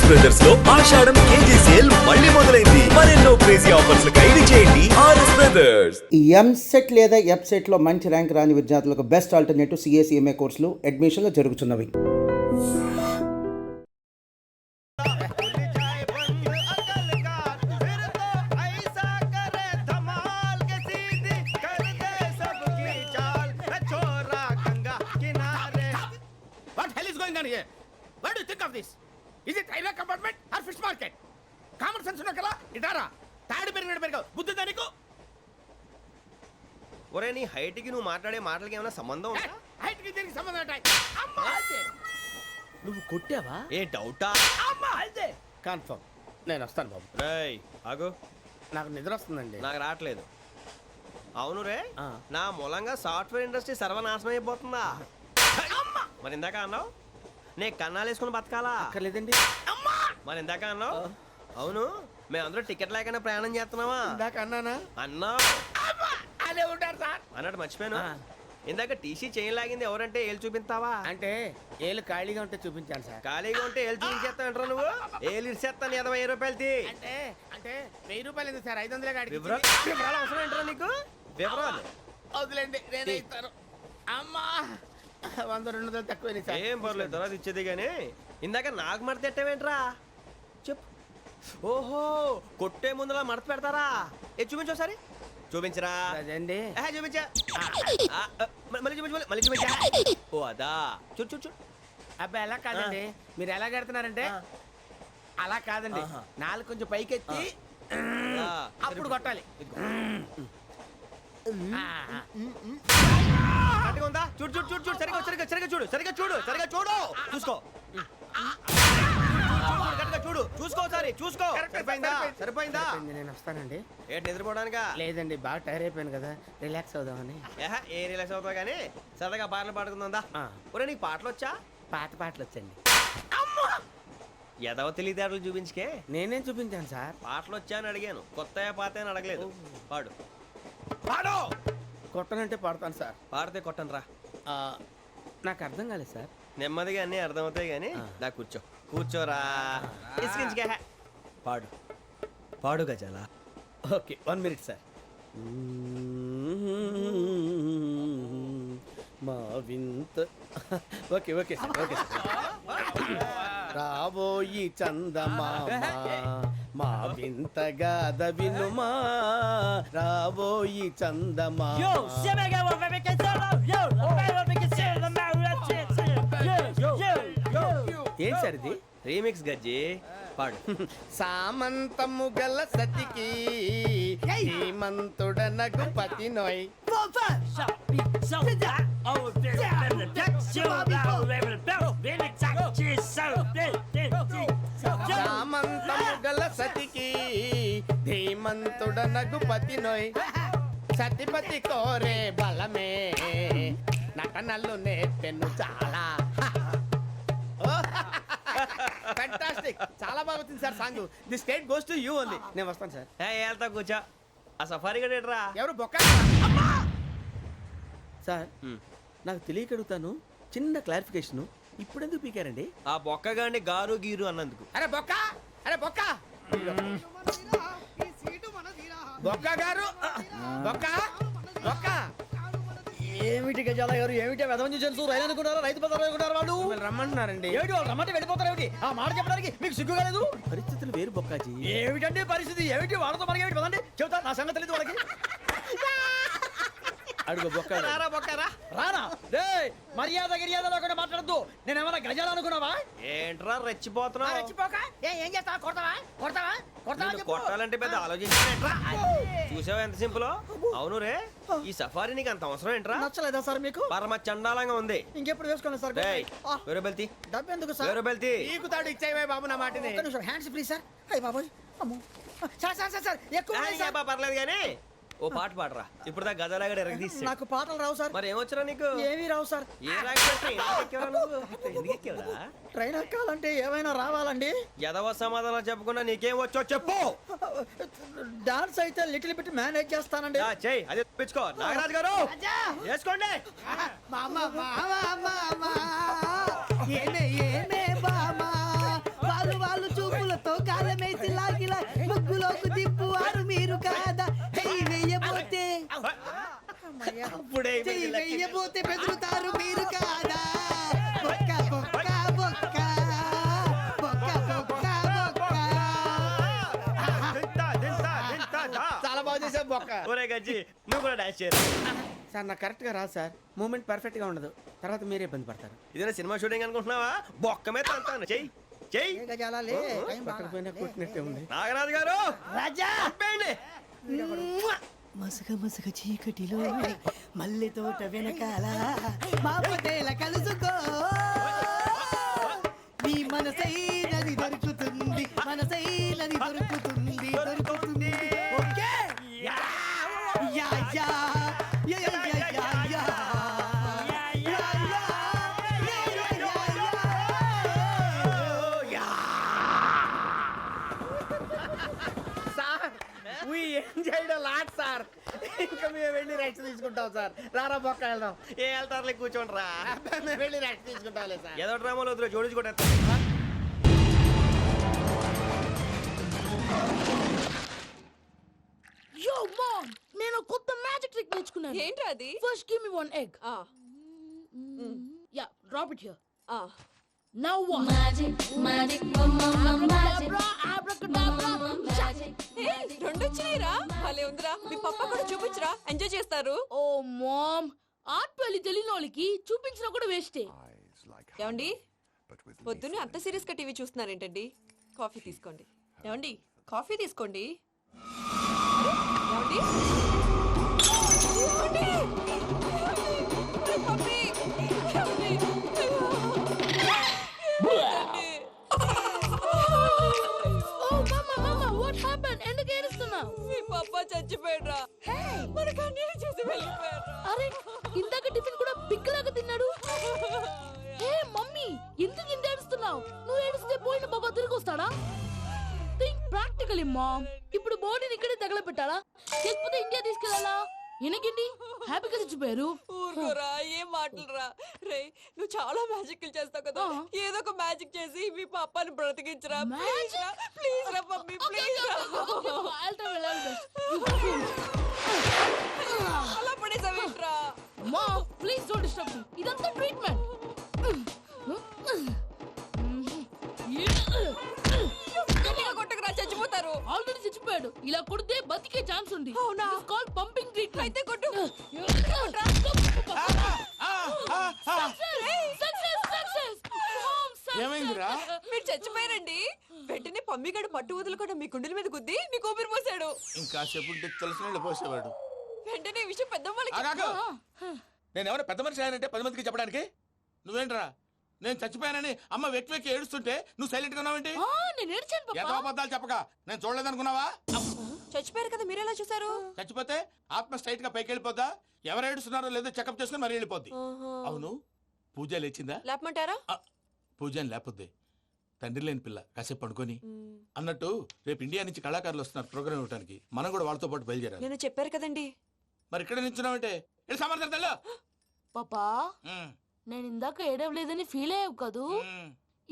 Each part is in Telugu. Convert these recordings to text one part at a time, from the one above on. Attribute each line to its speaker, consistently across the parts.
Speaker 1: ఆర్ఎస్ బ్రదర్స్ లో ఆషాఢం కేజీ సేల్ మళ్ళీ మొదలైంది. మరెన్నో క్రేజీ ఆఫర్స్ ఖైదీ చేయండి ఆర్ఎస్ బ్రదర్స్.
Speaker 2: ఎంసెట్ లేదా ఎఫ్సెట్లో మంచి ర్యాంక్ రాని విద్యార్థులకు బెస్ట్ ఆల్టర్నేటివ్ సిఎస్ఈఎంఏ కోర్సులు అడ్మిషన్లు జరుగుతున్నవి.
Speaker 3: Here. What do you think of this? Is it railway compartment or fish market? Common sense ఉన్న కదా ఇటారా తాడి పెరిగాడు బుద్ధి నీకు.
Speaker 4: ఒరే నీ హైట్ కి నువ్వు మాట్లాడే మాటలకి ఏమైనా సంబంధం ఉందా?
Speaker 3: హైట్ కి దీనికి సంబంధం ఉంటాయి. అమ్మా అయితే నువ్వు కొట్టావా?
Speaker 4: ఏ డౌటా?
Speaker 3: అమ్మా అయితే కన్ఫర్మ్. నేను వస్తాను బాబు.
Speaker 4: రేయ్ ఆగు,
Speaker 3: నాకు నిద్ర వస్తుందండి.
Speaker 4: నాకు రావట్లేదు. అవును రే, నా మూలంగా సాఫ్ట్వేర్ ఇండస్ట్రీ సర్వనాశనం అయిపోతుందా? మరి ఇందాక అన్నావు నే కన్నాలు వేసుకుని బతకాలా?
Speaker 3: అక్కర్లేదండి.
Speaker 4: మరి ఇందాక అన్నావు అవును మేమందరూ టికెట్ లేకనే ప్రయాణం చేస్తున్నావా?
Speaker 3: ఇందాక అన్నానా?
Speaker 4: అన్నావు.
Speaker 3: అదే ఉంటారు సార్
Speaker 4: అన్నట్టు మర్చిపోయాను. ఇందాక టీసీ చేయి లాగింది ఎవరంటే ఏళ్ళు చూపిస్తావా?
Speaker 3: అంటే ఏళ్ళు ఖాళీగా ఉంటే చూపించాను సార్.
Speaker 4: ఖాళీగా ఉంటే ఏళ్ళు చూపించేస్తానంటారా నువ్వు? ఏళ్ళు ఇచ్చేస్తాను 20 రూపాయలది.
Speaker 3: అంటే అంటే 1000 రూపాయలు ఎందుకు సార్? 500 కాడికి
Speaker 4: వివరాలు అవసరం ఏంటరా నీకు? వివరాలు
Speaker 3: వదిలేండి, నేనే ఇస్తాను. అమ్మా 100 200 తక్కువ
Speaker 4: ఏం పర్లేదు, తర్వాత ఇచ్చేది. కానీ ఇందాక నాకు మడత ఎట్టవేంట్రా చెప్పు. ఓహో కొట్టే ముందులా మడత పెడతారా? ఏ చూపించు ఒకసారి. చూపించరా?
Speaker 3: అదండి
Speaker 4: చూపించా. మళ్ళీ చూపించు, మళ్ళీ చూపించా. ఓ అదా, చూడు చూడు చూడు.
Speaker 3: అబ్బాయి ఎలా కాదండి, మీరు ఎలా కడుతున్నారంటే అలా కాదండి. నాలుగు కొంచెం పైకెత్తి అప్పుడు కొట్టాలి.
Speaker 4: ఉందా? చూడు చూడు చూడు చూడు, సరిగా సరిగా సరిగా చూడు, సరిగా చూడు, సరిగా చూడు, చూసుకో. చూడు చూసుకో, సరే చూసుకో. సరిపోయిందా? సరిపోయిందా?
Speaker 3: నేను వస్తానండి.
Speaker 4: ఏంటి నిద్రపోవడానికా?
Speaker 3: లేదండి, బాగా టైర్ అయిపోయాను కదా, రిలాక్స్ అవుదామని.
Speaker 4: ఏ రిలాక్స్ అవుతావు కానీ సరదాగా పాటలు పాడుకుందా? ఒరే నీకు పాటలు వచ్చా?
Speaker 3: పాత పాటలు వచ్చండి.
Speaker 4: ఎదవ తెలివితేటలు చూపించుకే.
Speaker 3: నేనేం చూపించాను సార్?
Speaker 4: పాటలు వచ్చా అని అడిగాను, కొత్త పాత అని అడగలేదు. పాడు పాడు.
Speaker 3: కొట్టనంటే పాడతాను సార్.
Speaker 4: పాడితే కొట్టను రా.
Speaker 3: నాకు అర్థం కాలేదు సార్.
Speaker 4: నెమ్మదిగా అన్నీ అర్థమవుతాయి కానీ నా కూర్చో. కూర్చోరా. ఇసుకించుకే. పాడు పాడు గజాల.
Speaker 3: Okay 1 minute sir. మా వింత. Okay okay sir, okay sir. రాబోయి చందమామ మా వింతగా దవినుమా, రాబోయి చందమామ. ఏం సార్ ఇది?
Speaker 4: రీమిక్స్ గజ్జి. పాడు.
Speaker 3: సామంతము గల సతికి శ్రీమంతుడనగు పతి నోయ్. సామంతము గల సతికి ధీమంతుడనగు పతి నోయ్. సతిపతి కోరే బలమే నటనలు నేర్పెను చాలా. ఫ్యాంటాస్టిక్, చాలా బాగా వచ్చింది sir song. The state goes to you only. నేను వస్తాను సార్.
Speaker 4: వెళ్తా కూర్చో. ఆ సఫారీ గడేట్రా?
Speaker 3: ఎవరు బొక్క సార్? నాకు తెలియక అడుగుతాను, చిన్న క్లారిఫికేషన్. ఇప్పుడు ఎందుకు పీకారండి?
Speaker 4: ఆ బొక్కగాండి గారు గీరు అన్నందుకు.
Speaker 3: అరే బొక్క, అరే బొక్క, బొక్క గారు, బొక్క బొక్క.
Speaker 5: ఏమిటి గజాల గారు, ఏమిటి వెదవని జంతువు రైలు అనుకున్నారా? రైతు బజార్ అనుకున్నారు వాళ్ళు.
Speaker 3: రమ్మంటున్నారండి.
Speaker 5: ఏమిటి వాళ్ళు రమ్మంటే వెళ్ళిపోతారు? ఏమిటి ఆ మాట చెప్పడానికి మీకు సిగ్గు కాలేదు?
Speaker 3: పరిస్థితులు వేరు బొక్కాజీ.
Speaker 5: ఏమిటండి పరిస్థితి? ఏమిటి వాళ్ళతో మనకి ఏమిటి పదండి చెబుతా, నా సంగతి తెలియదు వాళ్ళకి.
Speaker 3: అడుగు బొక్క.
Speaker 4: రారా బొక్కరా.
Speaker 5: రానా రే, మర్యాద గిర్యాద లేకుండా మాట్లాడద్దు. నేనేమన్నా గజాలు అనుకున్నావా?
Speaker 4: ఏంట్రా రెచ్చిపోతున్నావు?
Speaker 5: రెచ్చిపోక ఏం చేస్తావా? కొడతావా కొడతావా కొడతావా?
Speaker 4: కొట్టాలంటే పెద్ద ఆలోచించానేట్రా. చూసావా ఎంత సింపుల్. అవును రే, ఈ సఫారీ నీకు అంత అవసరం ఏంట్రా?
Speaker 5: నచ్చలేదా సార్ మీకు?
Speaker 4: పరమ చండాలంగా ఉంది.
Speaker 5: ఇంకెప్పుడు వేసుకోండి సార్.
Speaker 4: వేరే బెల్తి.
Speaker 5: డబ్బు ఎందుకు సార్?
Speaker 4: వేరే బెల్తి.
Speaker 3: నీకు తాడు ఇచ్చేవే బాబు నా మాటని.
Speaker 5: Hands free sir. అయ్యి బాబోయ్, అమ్మో సార్ సార్ సార్ సార్ ఎక్కువ
Speaker 4: పర్లేదు కానీ ఓ పాట పాడరా. ఇప్పుడు దా గదలాగడ ఎరగ తీసి.
Speaker 5: నాకు పాటలు రావు సార్.
Speaker 4: మరి ఏమొచ్చరా నీకు?
Speaker 5: ఏమీ రావు సార్.
Speaker 4: ఏ
Speaker 5: ట్రైన్ ఎక్కాలంటే ఏమైనా రావాలండి.
Speaker 4: ఎదవ సమాధానం చెప్పకుండా నీకేం వచ్చో చెప్పు.
Speaker 5: డాన్స్ అయితే లిటిల్ బిట్ మేనేజ్ చేస్తానండి.
Speaker 4: చెయ్యి, అదే తెప్పించుకో. నాగరాజు గారు వేసుకోండి.
Speaker 5: ఏమే ఏమే బామా వాళ్ళు చూపులతో కాలమేసి లాగిలా ముగ్గులోకి తిప్పువారు మీరు కాదా చెయ్యి వెయ్యబోతే
Speaker 4: అప్పుడే
Speaker 5: చెయ్యి వెయ్యబోతే బెదురుతారు మీరు కాదా బొక్క బొక్క బొక్క బొక్క బొక్క బొక్క.
Speaker 3: చాలా బాగా చేసావు బొక్క.
Speaker 4: ఒరే గజ్జి నువ్వు కూడా డాన్స్ చేయరు.
Speaker 3: సార్ నాకు కరెక్ట్ గా రాదు సార్. మూమెంట్ పర్ఫెక్ట్ గా ఉండదు, తర్వాత మీరే ఇబ్బంది పడతారు.
Speaker 4: ఇదేనా సినిమా షూటింగ్ అనుకుంటున్నావా? బొక్క మీద అంటాను. చెయ్యి చెయ్యి.
Speaker 5: ఏ గజాలాలే, టైం
Speaker 3: పక్కన
Speaker 5: బాగా.
Speaker 3: పోయినా కొట్టినట్టే ఉంది.
Speaker 4: నాగరాజు గారు
Speaker 5: రాజా
Speaker 4: ఆపేయండి.
Speaker 5: మసగ మసగ చీకటిలో మల్లె తోట వెనకాల మా పటేల కలుసుకో నీ మనసైనది దొరుకుతుంది మనసైనది దొరుకుతుంది దొరుకుతుంది okay yeah yeah yeah yeah yeah yeah yeah yeah yeah yeah.
Speaker 3: Sir we enjoyed a lot sir. ఇంకా మేము వెళ్ళి రెస్ట్ తీసుకుంటాం సార్. రారా బొక్క వెళ్దాం.
Speaker 4: ఏ వెళ్తారులే కూర్చోండి రా.
Speaker 3: మేము వెళ్ళి రెస్ట్ తీసుకుంటాంలే సార్.
Speaker 4: ఏదో డ్రామాలో వద్దులే, జోడించుకుంటా.
Speaker 6: Yo, mom! నేను కొత్త మ్యాజిక్ ట్రిక్ నేర్చుకున్నాను.
Speaker 7: ఏంట్రా అది?
Speaker 6: First give me one egg.
Speaker 7: ఆ,
Speaker 6: Yeah, drop it here.
Speaker 7: ఆ.
Speaker 6: Now what?
Speaker 8: Magic, magic, mama, magic,
Speaker 6: Abracadabra, abracadabra.
Speaker 8: magic.
Speaker 7: ఏ, రెండు వచ్చినాయిరా. భలే ఉందిరా. మీ పప్ప కూడా చూపించరా, ఎంజాయ్ చేస్తారు.
Speaker 6: Oh, mom. ఆర్ట్ పెళ్లి తెలియని వాళ్ళకి చూపించినా కూడా వేస్టే.
Speaker 7: ఏమండి పొద్దున్నే అంత సీరియస్ గా టీవీ చూస్తున్నారేంటండి? కాఫీ తీసుకోండి. ఏమండి కాఫీ తీసుకోండి. ఏమండి? ఏమండి? ఏమండి? పప్పి! ఏమండి? ఏమండి?
Speaker 6: Oh, mama, what happened? ఎందుకు ఏడుస్తున్నావు?
Speaker 7: మీ పప్ప చచ్చిపోయాడురా. మనకు అన్యాయం చేసి వెళ్ళిపోయాడురా.
Speaker 6: అరే, ఇందాక టిఫిన్ కూడా పిక్కలాగా తిన్నాడు. హే మమ్మీ, ఎందుకు ఇంత ఏడుస్తున్నావు? నువ్వు ఏడిస్తే పోయిన బాబా తిరిగి వస్తాడా? Think practically mom. ఇప్పుడు బాడీని ఇక్కడే తగలబెట్టాలా, లేకపోతే ఇండియా తీసుకెళ్ళాలా? ఎనకండి హ్యాపీగా చచ్చిపోయారు.
Speaker 7: ఊరుకోరా, ఏం మాటలురా. రే, నువ్వు చాలా మ్యాజిక్ చేస్తావు కదా, ఏదో ఒక మ్యాజిక్ చేసి మీ పాపాని బ్రతికించరా. ప్లీజ్ రా, ప్లీజ్ రా మమ్మీ, ప్లీజ్ రా. అలా పడేసావేంట్రా?
Speaker 6: Mom please don't disturb me. ఇదంతా ట్రీట్మెంట్.
Speaker 7: గట్టిగా కొట్టకురా, చచ్చిపోతారు.
Speaker 6: ఆల్రెడీ చచ్చిపోయాడు. ఇలా కొడితే బతికే ఛాన్స్ ఉంది.
Speaker 7: అవునా?
Speaker 6: Called pumping treatment.
Speaker 7: అయితే కొట్టు.
Speaker 3: ఏమైందిరా?
Speaker 7: మీరు చచ్చిపోయారండి. వెంటనే పమ్మిగాడు మట్టు వదులుకుండా మీ గుండెల మీద గుద్ది మీకు ఊపిరి పోసాడు.
Speaker 3: ఇంకా సేపు తెలిసిన వాళ్ళు పోసేవాడు.
Speaker 7: వెంటనే ఈ విషయం పెద్ద
Speaker 3: ఆగాగు. నేను ఎవరైనా పెద్ద మనిషి అయ్యానంటే 10 మందికి చెప్పడానికి? నువ్వేంట్రా నేను చచ్చిపోయానని అమ్మ వెక్కి వెక్కి ఏడుస్తుంటే నువ్వు సైలెంట్ గా ఉన్నావేంటి?
Speaker 6: నేను ఏడ్చాను
Speaker 3: ఎంత
Speaker 6: పాపా.
Speaker 3: అబద్ధాలు చెప్పక నేను చూడలేదనుకున్నావా?
Speaker 7: చచ్చిపోయారు కదా, మీరెలా చూసారు?
Speaker 3: చచ్చిపోతే ఆత్మ స్ట్రైట్ గా పైకి వెళ్ళిపోద్దా? ఎవరు ఏడుస్తున్నారో లేదో చెకప్ చేసుకుని మరీ వెళ్ళిపోద్ది. అవును, పూజ లేచిందా?
Speaker 7: లేపమంటారా?
Speaker 3: పూజ అని లేకపోద్ది. తండ్రి లేని పిల్ల కాసేపు పడుకొని అన్నట్టు రేపు ఇండియా నుంచి కళాకారులు వస్తున్నారు ప్రోగ్రామ్ ఇవ్వడానికి. మనం కూడా వాళ్ళతో పాటు బయలుదేరాలి.
Speaker 7: నేను చెప్పారు కదండి.
Speaker 3: మరి ఇక్కడ నిల్చున్నావంటే సమర్థతల్లో
Speaker 6: పాపా నేను ఇందాక ఏడవలేదని ఫీల్ అయ్యావు కదూ.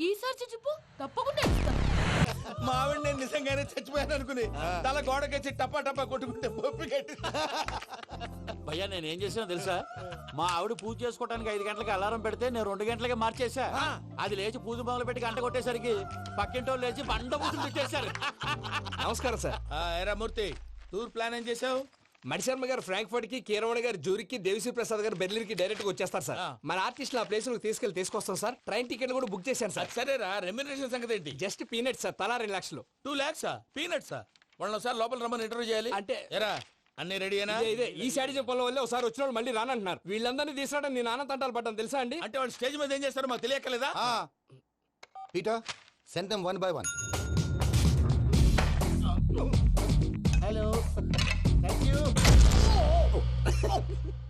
Speaker 6: ఈసారి చచ్చిపో, తప్పకుండా ఏడుస్తా.
Speaker 3: మా ఆవిడ నేను నిజంగానే చచ్చిపోయాను అనుకుని తల గోడకొచ్చి టపా టపా కొట్టుకుంటే బొప్పిగట్టి.
Speaker 9: భయ్యా నేనేం చేసానో తెలుసా? మా ఆవిడ పూజ చేసుకోవడానికి 5 గంటలకి అలారం పెడితే నేను 2 గంటలకి మార్చేసా. అది లేచి పూజ మొదలు పెట్టి గంట కొట్టేసరికి పక్కింటి వాళ్ళు లేచి బండ పూజలు పెట్టేశారు.
Speaker 10: నమస్కారం సార్.
Speaker 3: ఏరా మూర్తి, టూర్ ప్లాన్ ఏం చేసావు?
Speaker 10: మణిశర్మ గారు ఫ్రాంక్ఫర్ట్ కి, కీరవాణ గారు జూరికి, దేవిశ్రీ ప్రసాద్ గారు బెర్లిన్ కి డైరెక్ట్ గా వచ్చేస్తారు సార్. మన ఆర్టిస్ట్ ఆ ప్లేస్ తీసుకొస్తాం సార్. ట్రైన్ టికెట్ కూడా బుక్ చేశాను సార్.
Speaker 3: సరేరా, రెమ్యూనరేషన్ సంగతి ఏంటి?
Speaker 10: జస్ట్ పీనట్ సార్, తలా 2 లక్షలు.
Speaker 3: 2 lakhs పీనట్సా? వాళ్ళని ఒకసారి లోపల రమ్మని ఇంటర్వ్యూ చేయాలి.
Speaker 10: అంటే
Speaker 3: ఎరా అన్ని రెడీనా?
Speaker 10: ఇదే ఈ శాడిజం పొలం వల్లే ఒకసారి వచ్చిన వాళ్ళు మళ్ళీ రానంటున్నారు. వీళ్ళందరినీ తీసుకురావడం నేను నాన్న తంటాలు పడ్డాను తెలుసా అండి?
Speaker 3: అంటే వాళ్ళు స్టేజ్ మీద ఏం చేస్తారో మాకు తెలియక్కలేదా?
Speaker 11: Peter, send them one by one.
Speaker 5: Hello, thank you.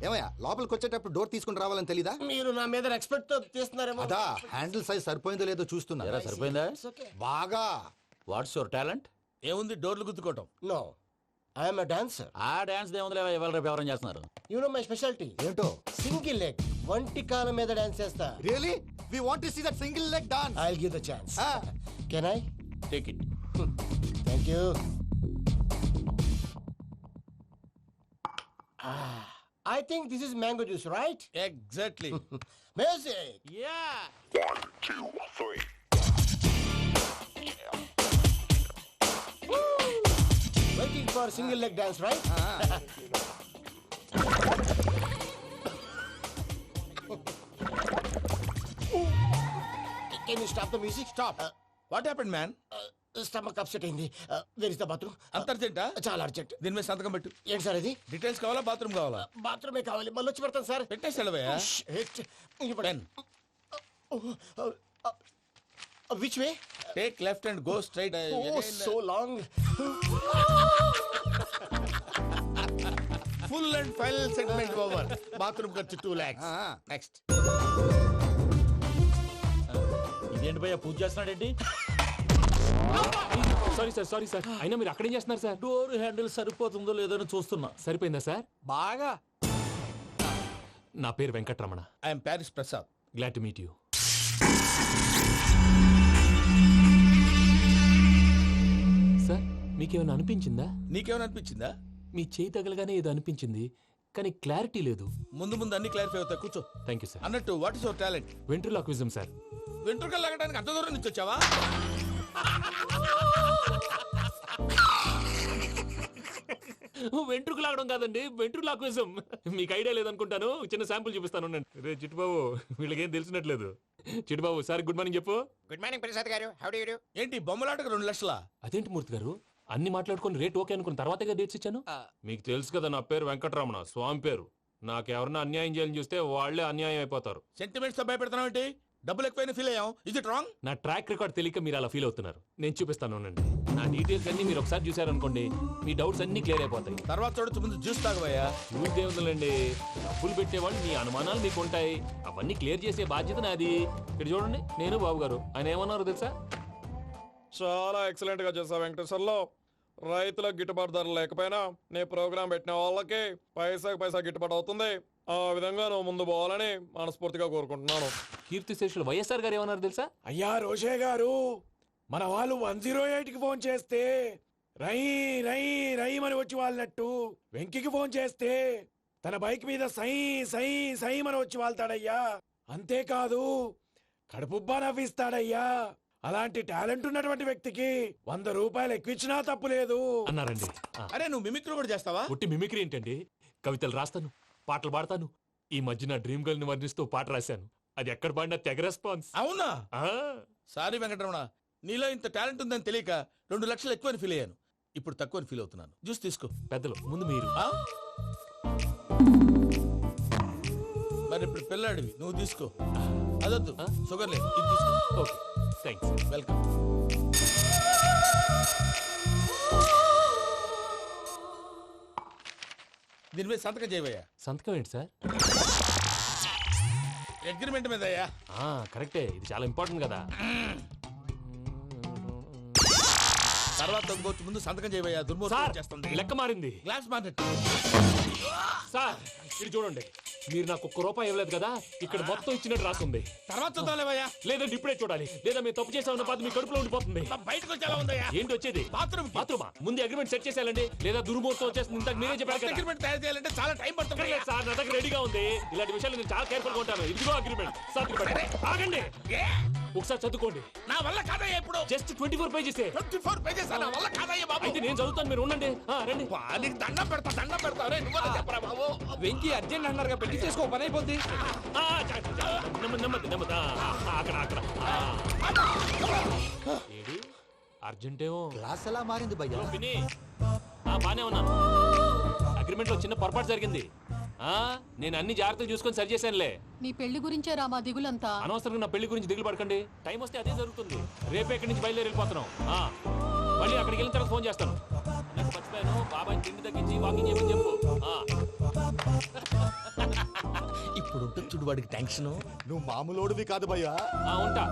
Speaker 11: ఏమయ్యా లోపలికి వచ్చేటప్పుడు డోర్ తీసుకుని రావాలని తెలీదా?
Speaker 5: మీరు నా మీద ఎక్స్పెక్ట్ తో తీస్తున్నారేమో.
Speaker 11: అదా హ్యాండిల్ సైజ్ సరిపోయిందో లేదో చూస్తున్నా.
Speaker 9: ఎరా సరిపోయిందా?
Speaker 11: బాగా.
Speaker 9: What's your talent?
Speaker 3: ఏముంది, డోర్లు గుద్దుకోవటం.
Speaker 5: No, I'm a dancer.
Speaker 9: ఆ డాన్స్ దేవుందిలే, ఇవాళ రేపు ఎవరైనా చేస్తున్నారు.
Speaker 5: You know my speciality.
Speaker 11: ఏంటో?
Speaker 5: సింగిల్ లెగ్, వంటి కాలం మీద డాన్స్ చేస్తా.
Speaker 11: Really we want to see that single leg dance.
Speaker 5: I will give the chance. Can I?
Speaker 9: Take it.
Speaker 3: Thank you. I think this is mango juice right?
Speaker 9: Exactly.
Speaker 3: Music.
Speaker 9: Yeah.
Speaker 3: Waiting for single leg dance right? Can you stop the music? Stop.
Speaker 9: What happened man?
Speaker 3: Stomach upset అయింది. Where is the bathroom?
Speaker 9: అంత అర్జెంటా?
Speaker 3: చాలా అర్జెంట్.
Speaker 9: దీని మీద సంతకం పెట్టు.
Speaker 3: ఏంటి సార్ ఇది?
Speaker 9: డీటెయిల్స్ కావాలా బాత్రూమ్ కావాలా?
Speaker 3: బాత్రూమే కావాలి. మళ్ళీ వచ్చి పెడతాను సార్.
Speaker 9: పెట్టేసి వెళ్ళవయ్యా. Pen.
Speaker 3: Which way?
Speaker 9: Take left and go straight.
Speaker 3: So long.
Speaker 9: Full and final segment over. Bathroom ఖర్చు 2 lakhs. నెక్స్ట్.
Speaker 12: ఇదేంటి భయ్యా పూజ చేస్తున్నాడేంటి? సారీ సార్ అయినా మీరు అక్కడేం చేస్తున్నారు సార్?
Speaker 9: డోర్ హ్యాండిల్ సరిపోతుందో లేదో అని చూస్తున్నా.
Speaker 12: సరిపోయిందా సార్?
Speaker 9: బాగా.
Speaker 12: నా పేరు Venkatramana.
Speaker 9: I'm Paris Prasad.
Speaker 12: Glad to meet you. Sir మీకేమైనా అనిపించిందా?
Speaker 9: నీకేమైనా అనిపించిందా?
Speaker 12: మీ చేయి తగలగానే ఏదో అనిపించింది కానీ క్లారిటీ లేదు.
Speaker 9: ముందు అన్ని క్లారిఫై అవుతాయి. కూర్చో.
Speaker 12: Thank you sir.
Speaker 9: అన్నట్టు what is your talent?
Speaker 12: Ventriloquism sir.
Speaker 9: వెంట్రుకలు లాగడానికి అంత దూరం నుంచి వచ్చావా?
Speaker 12: వెంట్రుకు లాగడం కాదండి, వెంట్రులాక్విజం. మీకు ఐడియా లేదనుకుంటాను. చిన్న శాంపుల్ చూపిస్తాను. రే చిట్టుబాబు, వీళ్ళకేం తెలిసినట్లేదు. చిట్టుబాబు సార్ గుడ్ మార్నింగ్ చెప్పు.
Speaker 3: Good morning Prasad garu. How do you do?
Speaker 9: ఏంటి బొమ్మలాటకు 2 లక్షలా?
Speaker 12: అదేంటి మూర్తి గారు, అన్ని మాట్లాడుకొని రేట్ ఓకే అనుకున్న తర్వాతగా డేట్స్ ఇచ్చాను. మీకు తెలుసు కదా నా పేరు వెంకటరమణ, స్వామి పేరు. నాకెవరన్నా అన్యాయం చేయాలని చూస్తే వాళ్లే అన్యాయం అయిపోతారు.
Speaker 9: సెంటిమెంట్స్ తో భయపెడతావు ఏంటి? డబ్బులు ఎక్కువైనా ఫీల్ అయ్యాం. Is it wrong?
Speaker 12: నా ట్రాక్ రికార్డ్ తెలియక మీరు అలా ఫీల్ అవుతున్నారు. నేను చూపిస్తాను ఉండండి. నా డీటెయిల్స్ అన్ని మీరు ఒకసారి చూసారనుకోండి, మీ డౌట్స్ అన్ని క్లియర్ అయిపోతాయి.
Speaker 9: తర్వాత చూడొచ్చు, ముందు జ్యూస్ తాగబోయా.
Speaker 12: చూస్ దేవుందండి, డబ్బులు పెట్టేవాళ్ళు మీ అనుమానాలు మీకు ఉంటాయి. అవన్నీ క్లియర్ చేసే బాధ్యత నాది. ఇక్కడ చూడండి, నేను బాబు గారు. ఆయన ఏమన్నారు తెలుసా?
Speaker 13: చాలా ఎక్సలెంట్ గా చేసావు వెంకటేశ్వర్లో. రైతులకు గిట్టుబాటు ధర లేకపోయినా నీ ప్రోగ్రాం పెట్టిన వాళ్ళకి పైసా గిట్టుబాటు అవుతుంది. ఆ విధంగా నువ్వు ముందు పోవాలని మనస్ఫూర్తిగా కోరుకుంటున్నాను.
Speaker 12: కీర్తిశేషులు వైఎస్ఆర్ గారు ఏమన్నారు తెలుసా?
Speaker 13: అయ్యా రోషే గారు, మన వాళ్ళు 108కి ఫోన్ చేస్తే రై రై రై అని వచ్చి వాళ్ళనట్టు, వెంకికి ఫోన్ చేస్తే తన బైక్ మీద సై సై సై అని వచ్చి వాళ్తాడయ్యా. అంతేకాదు కడుపుబ్బా నవ్విస్తాడయ్యా. అలాంటి టాలెంట్ ఉన్నటువంటి వ్యక్తికి 100 రూపాయలు ఎక్కువచ్చినా తప్పు లేదు
Speaker 12: అన్నారండి.
Speaker 9: అరే నువ్వు మిమిక్రీ కూడా చేస్తావా?
Speaker 12: ఒట్టి మిమిక్రీ ఏంటండి, కవితలు రాస్తాను, పాటలు పాడతాను. ఈ మధ్య నా డ్రీమ్ గర్ల్ ని వర్ణిస్తూ పాట రాశాను. అది ఎక్కడ పాడినా తెగ రెస్పాన్స్.
Speaker 9: అవునా? సారీ వెంకటరమణ, నీలో ఇంత టాలెంట్ ఉందని తెలియక 2 లక్షలు ఎక్కువని ఫీల్ అయ్యాను. ఇప్పుడు తక్కువని ఫీల్ అవుతున్నాను. జ్యూస్ తీసుకో.
Speaker 12: పెద్దలు ముందు మీరు.
Speaker 9: మరి ఇప్పుడు పిల్లాడివి, నువ్వు తీసుకో. అదొద్దు, షుగర్ లేదు, ఇది తీసుకో.
Speaker 12: Okay thanks.
Speaker 9: వెల్కమ్. దీని మీద సంతకం చేయవయ్యా.
Speaker 12: సంతకం ఏంటి సార్?
Speaker 9: అగ్రిమెంట్ మీద అయ్యా.
Speaker 12: కరెక్టే, ఇది చాలా ఇంపార్టెంట్ కదా.
Speaker 9: తర్వాత ఇంకొచ్చి ముందు సంతకం చేయవయ్యా. దుర్మోహం చేస్తుంది.
Speaker 12: లెక్క మారింది.
Speaker 9: Glass market.
Speaker 12: సార్ ఇది చూడండి, మీరు నాకు 1 రూపాయి ఇవ్వలేదు కదా, ఇక్కడ మొత్తం ఇచ్చినట్టు రాస్తుంది.
Speaker 9: తర్వాత చూద్దాంలేవయ్యా.
Speaker 12: లేదంటే ఇప్పుడే చూడాలి, లేదా మీరు తప్పు చేసామన్న బాధ మీ కడుపులో ఉండిపోతుంది.
Speaker 9: బయటకు వచ్చేలా ఉందయ్యా.
Speaker 12: ఏంటి వచ్చేది?
Speaker 9: బాత్రూమా?
Speaker 12: ముందు అగ్రిమెంట్ సెట్ చేసేయాలండి, లేదా దుర్మూర్తం వచ్చేస్తుంది. ఇంతకు మీరే చెప్పారు కదా.
Speaker 9: అగ్రిమెంట్ తయారు చేయాలంటే చాలా టైం పడుతుంది
Speaker 12: సార్. నా దగ్గర రెడీగా ఉంది. ఇలాంటి విషయాలు నేను చాలా కేర్ఫుల్ గా ఉంటాను. ఇదిగో అగ్రిమెంట్. ఆగండి, ఒకసారి చదువుకోండి.
Speaker 9: నా వల్ల కాదయ్యా. ఇప్పుడు
Speaker 12: జస్ట్ 24 పేజెస్.
Speaker 9: 24 పేజెస్ నా వల్ల కాదయ్యా బాబు.
Speaker 12: అయితే నేను చదువుతాను, మీరు ఉండండి. రండి.
Speaker 9: నీకు దండం పెడతా చెప్పరా బాబు.
Speaker 10: వెంకీ అర్జెంట్ అన్నారుగా, పెళ్లి చేసుకో, పని అయిపోద్ది.
Speaker 12: నెమ్మది. అక్కడ ఏడి అర్జెంటేమో.
Speaker 11: క్లాస్ ఎలా మారింది భయ్యా?
Speaker 12: విని బానే ఉన్నాను. అగ్రిమెంట్ లో చిన్న పొరపాటు జరిగింది. నేను అన్ని జాగ్రత్తలు చూసుకొని సరి చేశానులే.
Speaker 7: నీ పెళ్లి గురించే రామా దిగులంతా.
Speaker 12: అనవసరంగా నా పెళ్లి గురించి దిగులు పడకండి. టైం వస్తే అదే జరుగుతుంది. రేపే ఇక్కడి నుంచి బయలుదేరి వెళ్ళిపోతున్నాం. మళ్ళీ అక్కడికి వెళ్ళిన తర్వాత ఫోన్ చేస్తాను. నాకు మర్చిపోయాను, బాబాయ్ తిండి తగ్గించి వాకింగ్ చేయమని చెప్పు.
Speaker 9: ఇప్పుడు ఉంటుంది చూడు వాడికి టెన్షన్.
Speaker 11: నువ్వు మామూలోడివి కాదు భయ్యా.
Speaker 12: ఉంటా.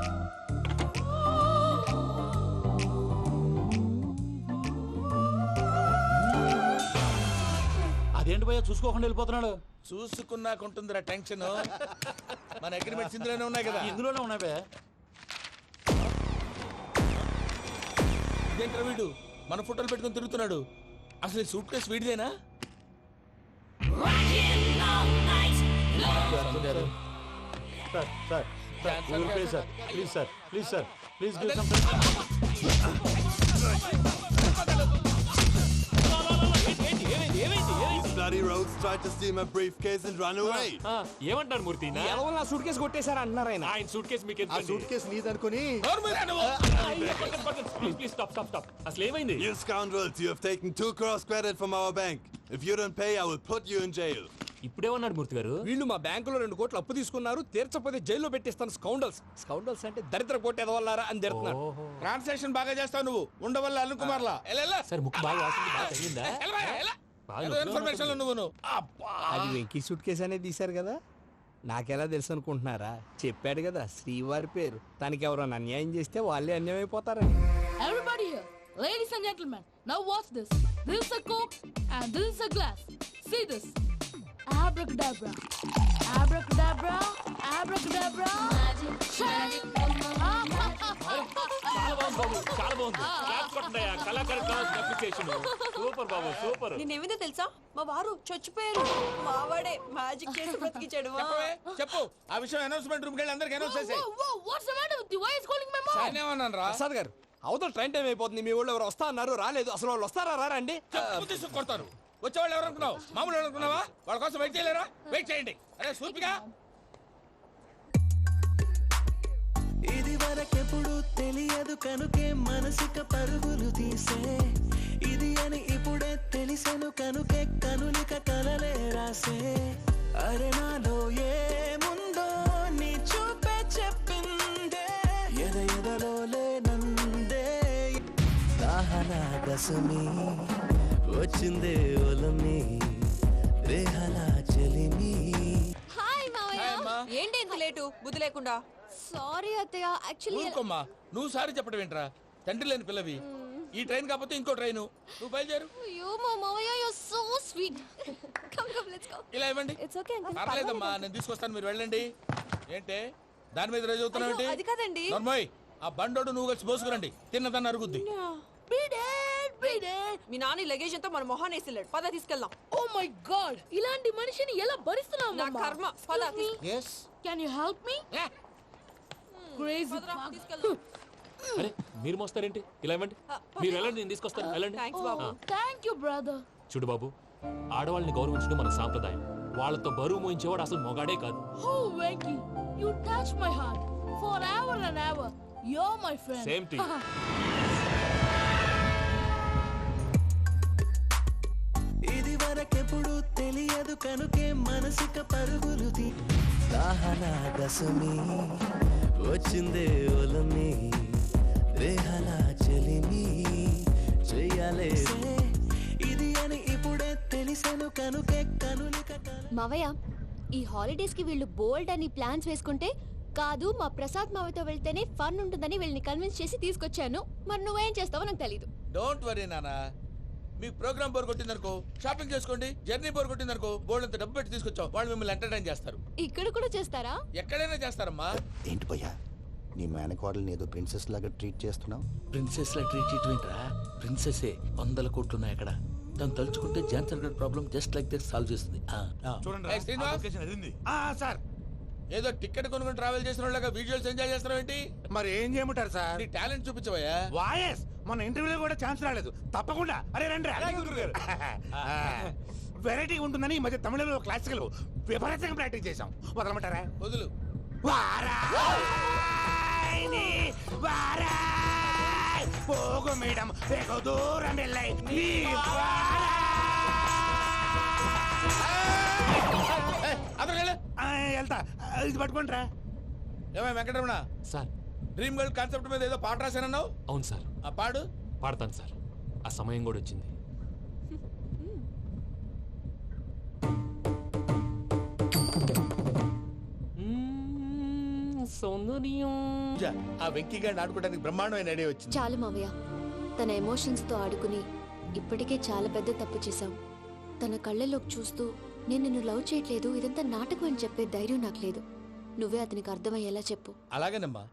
Speaker 9: అదేంటి భయ్యా చూసుకోకుండా వెళ్ళిపోతున్నాడు? చూసుకున్నాకుంటుందిరా టెన్షన్. మన అగ్రిమెంట్స్ ఇందులోనే ఉన్నాయి కదా.
Speaker 12: ఇందులోనే ఉన్నాయి భయ్యా.
Speaker 3: ఇదేంట్రా వీడు మన ఫోటోలు పెట్టుకొని తిరుగుతున్నాడు. అసలు సూట్ కేసు వీడిదేనా?
Speaker 9: Please sir please sir please
Speaker 11: These bloody rogues tried to steal my briefcase and run away.
Speaker 12: ఏమంటారు మూర్తి
Speaker 10: ఎవరో నా సూట్ కేసు కొట్టేశారు అంటున్నారు ఆయన.
Speaker 12: ఆయన సూట్ కేసు మీకు
Speaker 11: ఆ సూట్ కేసు నీదనుకుని
Speaker 12: ప్లీజ్ స్టాప్ అసలు ఏమైంది?
Speaker 11: You scoundrels, you have taken 2 crores credit from our bank. If you don't pay, I will put you in jail.
Speaker 12: ఇప్పుడేమన్నాడు మూర్తి గారు?
Speaker 10: వీళ్ళు మా బ్యాంకులో 2 కోట్లు అప్పు తీసుకున్నారు, తీర్చకపోతే జైల్లో పెట్టిస్తాను. స్కౌండల్స్ అంటే దరిద్ర కోట ఎదవల్లారా అని తిడుతున్నారు.
Speaker 3: ట్రాన్సాక్షన్ బాగా చేస్తావు నువ్వు. ఉండవల్ల అరుణ్ కుమార్ లా
Speaker 12: సార్ ముక్కు బాగా వాసింది, బాగా తగిలిందా?
Speaker 3: ఇన్ఫర్మేషన్ నువ్వు.
Speaker 10: అది వెంకీ సూట్ కేసు అనేది తీశారు కదా, నాకెలా తెలుసు అనుకుంటున్నారా? చెప్పాడు కదా శ్రీవారి పేరు. తనకి ఎవరైనా అన్యాయం చేస్తే వాళ్ళే అన్యాయం అయిపోతారని.
Speaker 6: Everybody here, ladies and gentlemen, now watch this. This is a coke and this is a glass. See this. Abracadabra. Abracadabra. Abracadabra. Magic.
Speaker 12: చాలా బాగుంది. క్లాప్స్ కొట్టండియా. కళాకారు క్లాస్ అప్లికేషన్ సూపర్ బాబు, సూపర్.
Speaker 7: నేనేమిందో తెలుసా, మా వారు చచ్చిపోయారు, మావాడే మ్యాజిక్ చేసి బ్రతికించాడు.
Speaker 3: చెప్పు ఆ విషయం. అనౌన్స్మెంట్ రూమ్ కెళ్ళి అందరికి అనౌన్స్ చేసేయ్.
Speaker 6: What's the matter with you? Why is calling my mom?
Speaker 3: నేనేమన్నాను రా?
Speaker 10: ప్రసాద్ గారు, అవతల ట్రైన్ టైం అయిపోతుంది. మీ వాళ్ళు ఎవరు వస్తా అన్నారు, రాలేదు. అసలు వాళ్ళు వస్తారా రారండి?
Speaker 3: చెప్పు తీసుకు కొడతారు. వచ్చేవాళ్ళు ఎవరు అనుకున్నావు? మామూలు అనుకున్నావా? వాళ్ళ కోసం వెయిట్ చేయలేరా? వెయిట్ చేయండి. అరే సూపిగా.
Speaker 14: ఇది వరకెప్పుడు తెలియదు కనుకే మనసిక పరుగులు తీసే, ఇది అని ఇప్పుడే తెలిసెను కనుకే కనులిక కలలే రాసే. అరే నాలో ఏముందో నీ చూపే చెప్పిందే, ఎదలో లేనందే. దాహనా గసమి వచ్చిందే ఒలమి, రేహలా చెలిమి.
Speaker 7: హాయ్ మావయ్య. ఏంటి ఇంత లేటు? బుద్ధి లేకుండా. సారీ అత్తయ్య, యాక్చువల్లీ
Speaker 3: ఊరుకోమ్మా. నువ్వు సారీ చెప్పడం ఏంట్రా? తండ్రి లేని పిల్లవి. ఈ ట్రైన్ కాకపోతే ఇంకో ట్రైన్. నువ్వు బయలుదేరు.
Speaker 7: అయ్యో మా మావయ్య, you are so sweet. Come let's go.
Speaker 3: ఇలా ఇవ్వండి.
Speaker 7: It's okay uncle.
Speaker 3: పర్లేదమ్మా, నేను తీసుకొస్తాను, మీరు వెళ్ళండి. ఏంటే దాని మీద రోజు అవుతున్నావు ఏంటి?
Speaker 7: అది కాదండి.
Speaker 3: నర్మోయ్, ఆ బండోడు నువ్వు కలిసి పోసుకురండి. తిన్నదాన్ని అరుగుద్ది.
Speaker 7: మీ నాని లగేజ్ అంతా మన మొహాన్ వేసిల్లాడు. పద తీసుకెళ్దాం.
Speaker 6: Oh my God! ఇలాంటి మనిషిని ఎలా భరిస్తున్నావు?
Speaker 7: నా కర్మ. పద.
Speaker 2: Yes.
Speaker 6: Can you help me? Crazy.
Speaker 12: అరే మీరు మోస్తారేంటి? ఇలా ఇవ్వండి. మీరు వెళ్ళండి, నేను తీసుకొస్తాను. వెళ్ళండి.
Speaker 7: Thanks Babu.
Speaker 6: Thank you, brother.
Speaker 12: చూడు బాబు, ఆడవాళ్ళని గౌరవించడం మన సాంప్రదాయం. వాళ్ళతో బరువు మోయించేవాడు అసలు మొగాడే కాదు.
Speaker 6: Oh, Venky, you touch my heart forever and ever. You're my friend.
Speaker 12: Same to you.
Speaker 14: ఇది వరకెప్పుడు తెలియదు కనుకే మనసిక పరుగులు తీ. దాహనా గసమి వచ్చిందే ఒలమి, రేహలా చెలిమి చెయ్యాలే. ఇది అని ఇప్పుడే తెలిసెను కనుకే కనులిక.
Speaker 15: మావయ్య, ఈ హాలిడేస్ కి వీళ్ళు బోల్డ్ అని ప్లాన్స్ వేసుకుంటే, కాదు మా ప్రసాద్ మావయ్యతో వెళ్తేనే ఫన్ ఉంటుందని వీళ్ళని కన్విన్స్ చేసి తీసుకొచ్చాను. మరి నువ్వేం చేస్తావో నాకు తెలీదు.
Speaker 3: డోంట్ వరీ నానా. మీకు ప్రోగ్రామ్ బోర్ కొట్టిందనుకో షాపింగ్ చేసుకోండి. జర్నీ బోర్ కొట్టిందనుకో బోర్డు అంత డబ్బు పెట్టి తీసుకొచ్చాం. వాళ్ళు మిమ్మల్ని ఎంటర్టైన్ చేస్తారు.
Speaker 15: ఇక్కడ కూడా చేస్తారా?
Speaker 3: ఎక్కడైనా చేస్తారమ్మా.
Speaker 2: ఏంటి భయ్యా, నీ మేనకోడల్ని ఏదో ప్రిన్సెస్ లాగా ట్రీట్ చేస్తున్నావు?
Speaker 9: ప్రిన్సెస్ లా ట్రీట్ చేయటమేంట్రా? ప్రిన్సెసే 100 కోట్లున్నాయి అక్కడ. తను తలుచుకుంటే జాన్సన్ గడ్ problem just like that solve చేస్తుంది.
Speaker 3: ఏయ్ శ్రీనివాస్, సార్ ఏదో టికెట్ కొనుక్కొని ట్రావెల్ చేసిన వాళ్ళగా వీడియోస్ ఎంజాయ్ చేస్తున్నావు ఏంటి?
Speaker 13: మరి ఏం చేయమంటారు సార్?
Speaker 3: నీ టాలెంట్ చూపించవయ్యా.
Speaker 13: వాయస్ మన ఇంటర్వ్యూలో కూడా ఛాన్స్ రాలేదు. తప్పకుండా అరే రండి. వెరైటీ ఉంటుందని ఈ మధ్య తమిళలో క్లాసికల్ విపరీతంగా ప్రాక్టీస్ చేసాం. వదలమంటారా?
Speaker 3: వదులు.
Speaker 13: పోగు మేడం వెగు దూరం వెళ్ళాయి. వెళ్తా, ఇది పట్టుకుంటారా?
Speaker 3: ఏమై Venkataramana
Speaker 12: sir,
Speaker 3: dream girl concept మీద ఏదో పాట రాశానన్నావు.
Speaker 12: అవును సార్.
Speaker 3: ఆ పాడు.
Speaker 12: పాడతాను సార్. ఆ సమయం కూడా వచ్చింది. సౌందర్యం.
Speaker 3: ఆ వెంకీ గారిని ఆడుకోవడానికి బ్రహ్మాండమైన ఐడియా వచ్చింది.
Speaker 15: చాలు మావయ్య, తన ఎమోషన్స్ తో ఆడుకుని ఇప్పటికే చాలా పెద్ద తప్పు చేశావు. తన కళ్ళలోకి చూస్తూ నేను నిన్ను లవ్ చేయట్లేదు, ఇదంతా నాటకం అని చెప్పే ధైర్యం నాకు లేదు. నువ్వే అతనికి అర్థమయ్యేలా చెప్పు.
Speaker 3: అలాగేనమ్మా.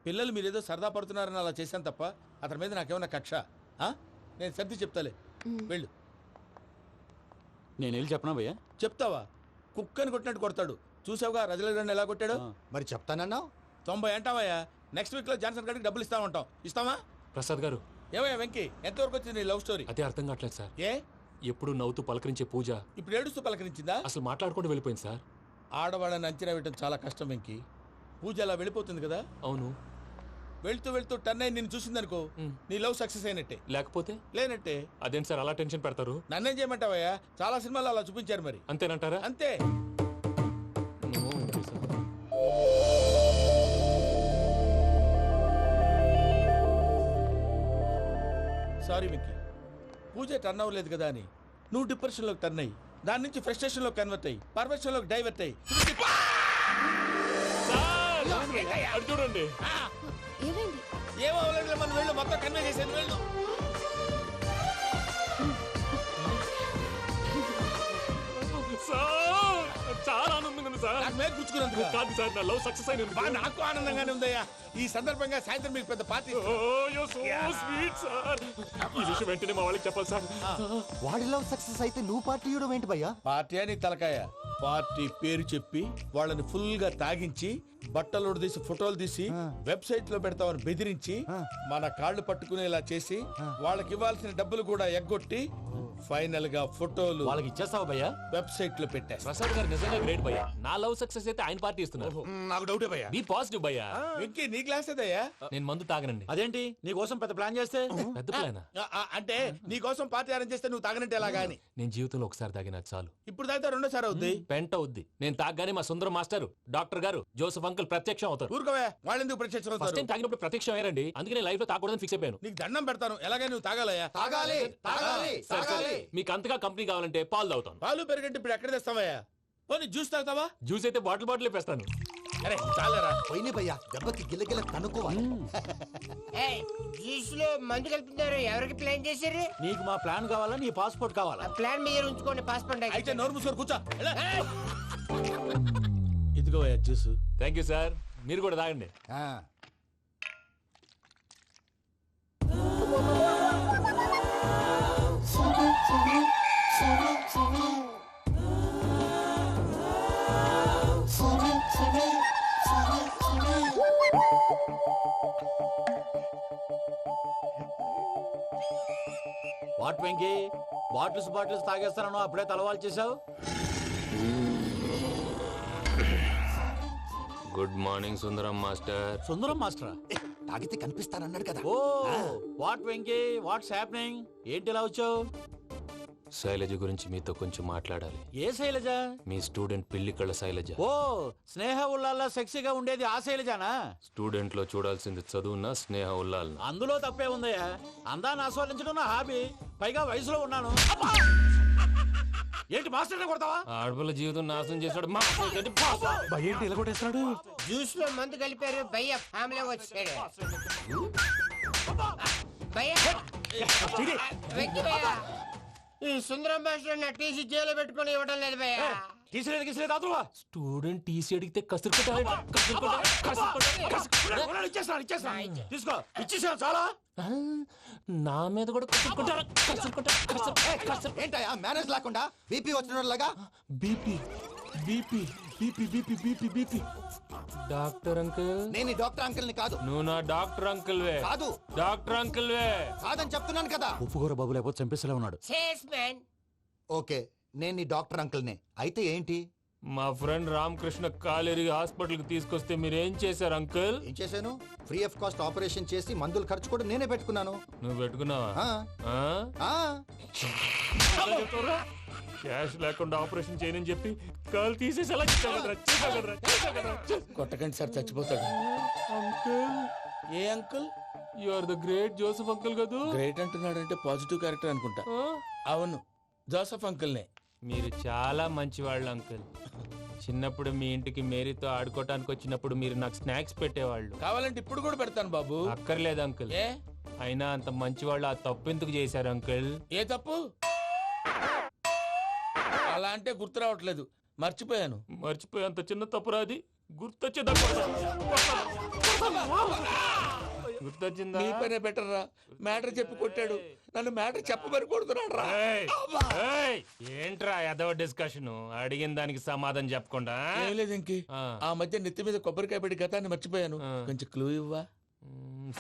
Speaker 3: పిల్లలు మీరేదో సరదా పడుతున్నారని అలా చేశాను తప్ప అతని మీద నాకేమన్నా కక్ష ఆ? నేను సర్ది చెప్తాలే వెళ్ళు.
Speaker 9: నేను వెళ్ళి చెప్పనా భయ్యా?
Speaker 3: చెప్తావా? కుక్కని కొట్టినట్టు కొడతాడు. చూసావుగా రజలగడ్డ ఎలా కొట్టాడు?
Speaker 2: మరి చెప్తానన్నావు.
Speaker 3: 90 అంటావయ్యా. నెక్స్ట్ వీక్ లో జాన్సన్ గారికి డబ్బులు ఇస్తామంటాం. ఇస్తావా?
Speaker 12: ప్రసాద్ గారు,
Speaker 3: ఏమయ్యా వెంకీ, ఎంతవరకు వచ్చింది నీ లవ్ స్టోరీ?
Speaker 12: అదే అర్థం కావట్లేదు సార్.
Speaker 3: ఏ
Speaker 12: ఎప్పుడు నవ్వుతూ పలకరించే పూజ
Speaker 3: ఇప్పుడు ఏడుస్తూ పలకరించిందా?
Speaker 12: అసలు మాట్లాడుకుంటూ వెళ్ళిపోయింది సార్.
Speaker 3: ఆడవాళ్ళని అంచనా వేయడం చాలా కష్టం వెంకీ. పూజ అలా వెళ్ళిపోతుంది కదా.
Speaker 12: అవును.
Speaker 3: వెళ్తూ వెళ్తూ టర్న్ అయి నిన్ను చూసిందనుకో, నీ లవ్ సక్సెస్ అయినట్టే.
Speaker 12: లేకపోతే
Speaker 3: లేనట్టే.
Speaker 12: అదేం సార్ అలా టెన్షన్ పెడతారు?
Speaker 3: నన్నేం చేయమంటావయ్యా? చాలా సినిమాలు అలా చూపించారు మరి.
Speaker 12: అంతేనంటారా?
Speaker 3: అంతే. సారీ మిక్కీ, పూజ టర్న్ అవ్వలేదు కదా అని నువ్వు డిప్రెషన్ లోకి టర్న్ అయ్యి దాని నుంచి ఫ్రస్ట్రేషన్ లో కన్వర్ట్ అయ్యి పర్వర్షన్ లోకి డైవర్ట్ అయ్యి
Speaker 12: చూడండి.
Speaker 3: ఏమో అవ్వలేదు, మనం వెళ్ళు, మొత్తం కన్వే చేసేది వెళ్ళు.
Speaker 12: చాలా ఆనందంగా ఉంది సార్.
Speaker 3: నాకు మేలు గుచ్చుకున్నందుకు
Speaker 12: కాదు సార్, నా లవ్ సక్సెస్ అయినందుకు.
Speaker 3: నాకు ఆనందంగానే ఉందయ్యా. ఈ సందర్భంగా సాయంత్రం మీకు పెద్ద పార్టీ.
Speaker 12: Sweet sir. ఈ విషయం వెంటనే మా వాళ్ళకి చెప్పాలి సార్.
Speaker 2: వాడి లవ్ సక్సెస్ అయితే నువ్వు పార్టీ ఇవ్వడం ఏంటి భయ్యా?
Speaker 3: పార్టీ అని తలకాయ. పార్టీ పేరు చెప్పి వాళ్ళని ఫుల్ గా తాగించి బట్టలు తీసి ఫోటోలు తీసి వెబ్సైట్ లో పెడతామని బెదిరించి మన కాళ్ళు పట్టుకునేలా చేసి వాళ్ళకి ఇవ్వాల్సిన డబ్బులు కూడా ఎగ్గొట్టి ఫైనల్ గా ఫోటోలు
Speaker 12: వాళ్ళకి ఇచ్చేస్తావా భయ్యా?
Speaker 3: వెబ్సైట్ లో పెట్టా.
Speaker 12: ప్రసాద్ గారు నిజంగా గ్రేట్ భయ్యా. నా లవ్ సక్సెస్ అయితే ఆయన పార్టీ ఇస్తున్నారు.
Speaker 3: నాకు డౌటే భయ్యా.
Speaker 12: బీ పాజిటివ్ భయ్యా.
Speaker 3: వెంకీ నీ గ్లాస్ ఏదయ్యా?
Speaker 12: నేను మందు తాగనండి.
Speaker 9: అదేంటి నీ కోసం పెద్ద ప్లాన్ చేస్తే?
Speaker 12: పెద్ద ప్లాన్
Speaker 3: అంటే నీ కోసం పార్టీ అరేంజ్ చేస్తే నువ్వు తాగనంటే ఎలాగా అని.
Speaker 12: నేను జీవితంలో ఒకసారి తాగినా చాలు.
Speaker 3: ఇప్పుడు తాగితే రెండోసారి అవుద్ది.
Speaker 12: పెంట అవుద్ది. నేను తాగగానే మా సుందరం మాస్టర్, డాక్టర్ గారు, జోసెఫ్ అంకుల్ ప్రత్యక్షం అవుతారు.
Speaker 3: ఊరుకోవే, వాళ్ళు ఎందుకు ప్రత్యక్షం
Speaker 12: ఫస్ట్
Speaker 3: అవుతారు?
Speaker 12: టైం తాగినప్పుడు ప్రత్యక్షం అయ్యారండి. అందుకే లైఫ్ లో తాగకూడదని ఫిక్స్ అయిపోయాను.
Speaker 3: నీకు దండం పెడతాను, ఎలాగే నువ్వు తాగాలయ్యా.
Speaker 2: తాగాలి తాగాలి
Speaker 12: సరే, సరే. మీకు అంతగా కంపెనీ కావాలంటే పాలు తాగుతాను.
Speaker 3: పాలు పెరిగంటే ఇప్పుడు ఎక్కడ తెస్తావయ్యా? పోనీ జ్యూస్ తాగుతావా?
Speaker 12: జ్యూస్ అయితే బాటిల్ బాటిల్ వేస్తాను.
Speaker 3: అరే చాలరా
Speaker 2: పోయిన భయ్యా, దెబ్బకి గిల్లగిల్ల కనుక్కోవాలి.
Speaker 5: జ్యూస్ లో మందు కలుపుతున్నారు. ఎవరికి ప్లాన్ చేశారు?
Speaker 9: నీకు మా ప్లాన్ కావాలా, నీ పాస్పోర్ట్ కావాలా?
Speaker 5: ప్లాన్ మీరు ఉంచుకోండి, పాస్పోర్ట్
Speaker 3: అయితే నోరు మూసుకొని కూర్చో. ఇదిగోయా జ్యూస్.
Speaker 12: Thank you sir. మీరు కూడా తాగండి.
Speaker 9: వాట్ వెంకీ, బాటిల్స్ తాగేస్తాను అప్పుడే తలవాలు చేసావు.
Speaker 12: Good morning Sundaram master.
Speaker 9: Sundaram మాస్టరా?
Speaker 2: తాగితే కనిపిస్తానన్నాడు కదా.
Speaker 9: Oh what Venky, what's happening? ఏంటి ఇలా వచ్చావు?
Speaker 12: శైలజ గురించి మీతో కొంచెం మాట్లాడాలి.
Speaker 9: ఏ శైలజ?
Speaker 12: మీ స్టూడెంట్ పిల్లి కళ్ళ శైలజ.
Speaker 9: ఓ స్నేహ ఉల్లాల్లో సెక్సీగా ఉండేది ఆ శైలజానా?
Speaker 12: స్టూడెంట్ లో చూడాల్సింది చదువున స్నేహ ఉల్లాల్.
Speaker 9: అందులో తప్పే ఉందయ్యా. అందాన్ని ఆస్వాదించడం నా హాబీ. పైగా వయసులో ఉన్నాను. ఏంటి మాస్టర్ కొడతావా?
Speaker 12: ఆడపిల్ల జీవితం నాశనం చేశాడు.
Speaker 9: ఏంటి ఇలా కొట్టేస్తున్నాడు?
Speaker 5: జ్యూస్ లో మందు కలిపారు. భయ్య ఫ్యామిలీ వచ్చాడు. ఈ సుందరం భాష నా టీసీ జైలు పెట్టుకుని ఇవ్వడం లేదు భయ్య.
Speaker 12: స్టూడెంట్ టీసీ అడిగితే కసురు
Speaker 9: తీసుకో, ఇచ్చేసాను చాలా.
Speaker 12: నా మీద కూడా
Speaker 2: ఏంటయ్యా మేనేజ్ లేకుండా బీపీ వచ్చినలాగా?
Speaker 12: BP BP BP BP BP BP. Doctor uncle,
Speaker 2: నేను ఈ డాక్టర్ అంకుల్ ని కాదు.
Speaker 12: నువ్వు నా డాక్టర్ అంకుల్ వే.
Speaker 2: కాదు
Speaker 12: డాక్టర్ అంకుల్ వే.
Speaker 2: కాదని చెప్తున్నాను కదా.
Speaker 9: ఉప్పుకూర బాబు లేకపోతే చంపేసేలా ఉన్నాడు.
Speaker 2: ఓకే, నేను ఈ డాక్టర్ అంకుల్ నే. అయితే ఏంటి?
Speaker 12: మా ఫ్రెండ్ రామకృష్ణ కాలేరి హాస్పిటల్ కి తీసుకొస్తే మీరేం చేశారు అంకుల్?
Speaker 2: ఏం చేశాను? ఫ్రీ ఆఫ్ కాస్ట్ ఆపరేషన్ చేసి మందులు ఖర్చు కూడా నేనే పెట్టుకున్నాను.
Speaker 12: నువ్వు పెట్టుకున్నావా? క్యాష్ లేకుండా ఆపరేషన్ చేయనని చెప్పి కాల్ తీసేసి అలా
Speaker 3: కొట్టకండి సార్, చచ్చిపోతాడు.
Speaker 12: అంకుల్,
Speaker 3: ఏ uncle?
Speaker 12: You are the great Joseph uncle కదా.
Speaker 3: గ్రేట్ అంటున్నాడంటే పాజిటివ్ క్యారెక్టర్ అనుకుంటా. అవును, జోసెఫ్ అంకుల్నే.
Speaker 12: మీరు చాలా మంచివాళ్ళు అంకుల్. చిన్నప్పుడు మీ ఇంటికి మేరీతో ఆడుకోవటానికి వచ్చినప్పుడు మీరు నాకు స్నాక్స్ పెట్టేవాళ్ళు.
Speaker 3: కావాలంటే ఇప్పుడు కూడా పెడతాను బాబు.
Speaker 12: అక్కర్లేదు అంకుల్.
Speaker 3: ఏ
Speaker 12: అయినా అంత మంచివాళ్ళు ఆ తప్పు ఎందుకు చేశారు అంకుల్?
Speaker 3: ఏ తప్పు? అలా అంటే గుర్తు రావట్లేదు, మర్చిపోయాను.
Speaker 12: మర్చిపోయేంత చిన్న తప్పు రాది, గుర్తొచ్చే గుర్తొచ్చిందా?
Speaker 3: నీ పనే బెటర్ రా. మ్యాటర్ చెప్పి కొట్టాడు, నన్ను మ్యాటర్ చెప్పమని కొడుతున్నాడు రా.
Speaker 12: ఏంట్రా ఎదవ డిస్కషన్? అడిగిన దానికి సమాధానం చెప్పకుండా
Speaker 3: ఏం లేదు ఇంకి, ఆ మధ్య నెత్తి మీద కొబ్బరికాయ పెట్టి గతాన్ని మర్చిపోయాను. కొంచెం క్లూ ఇవ్వా?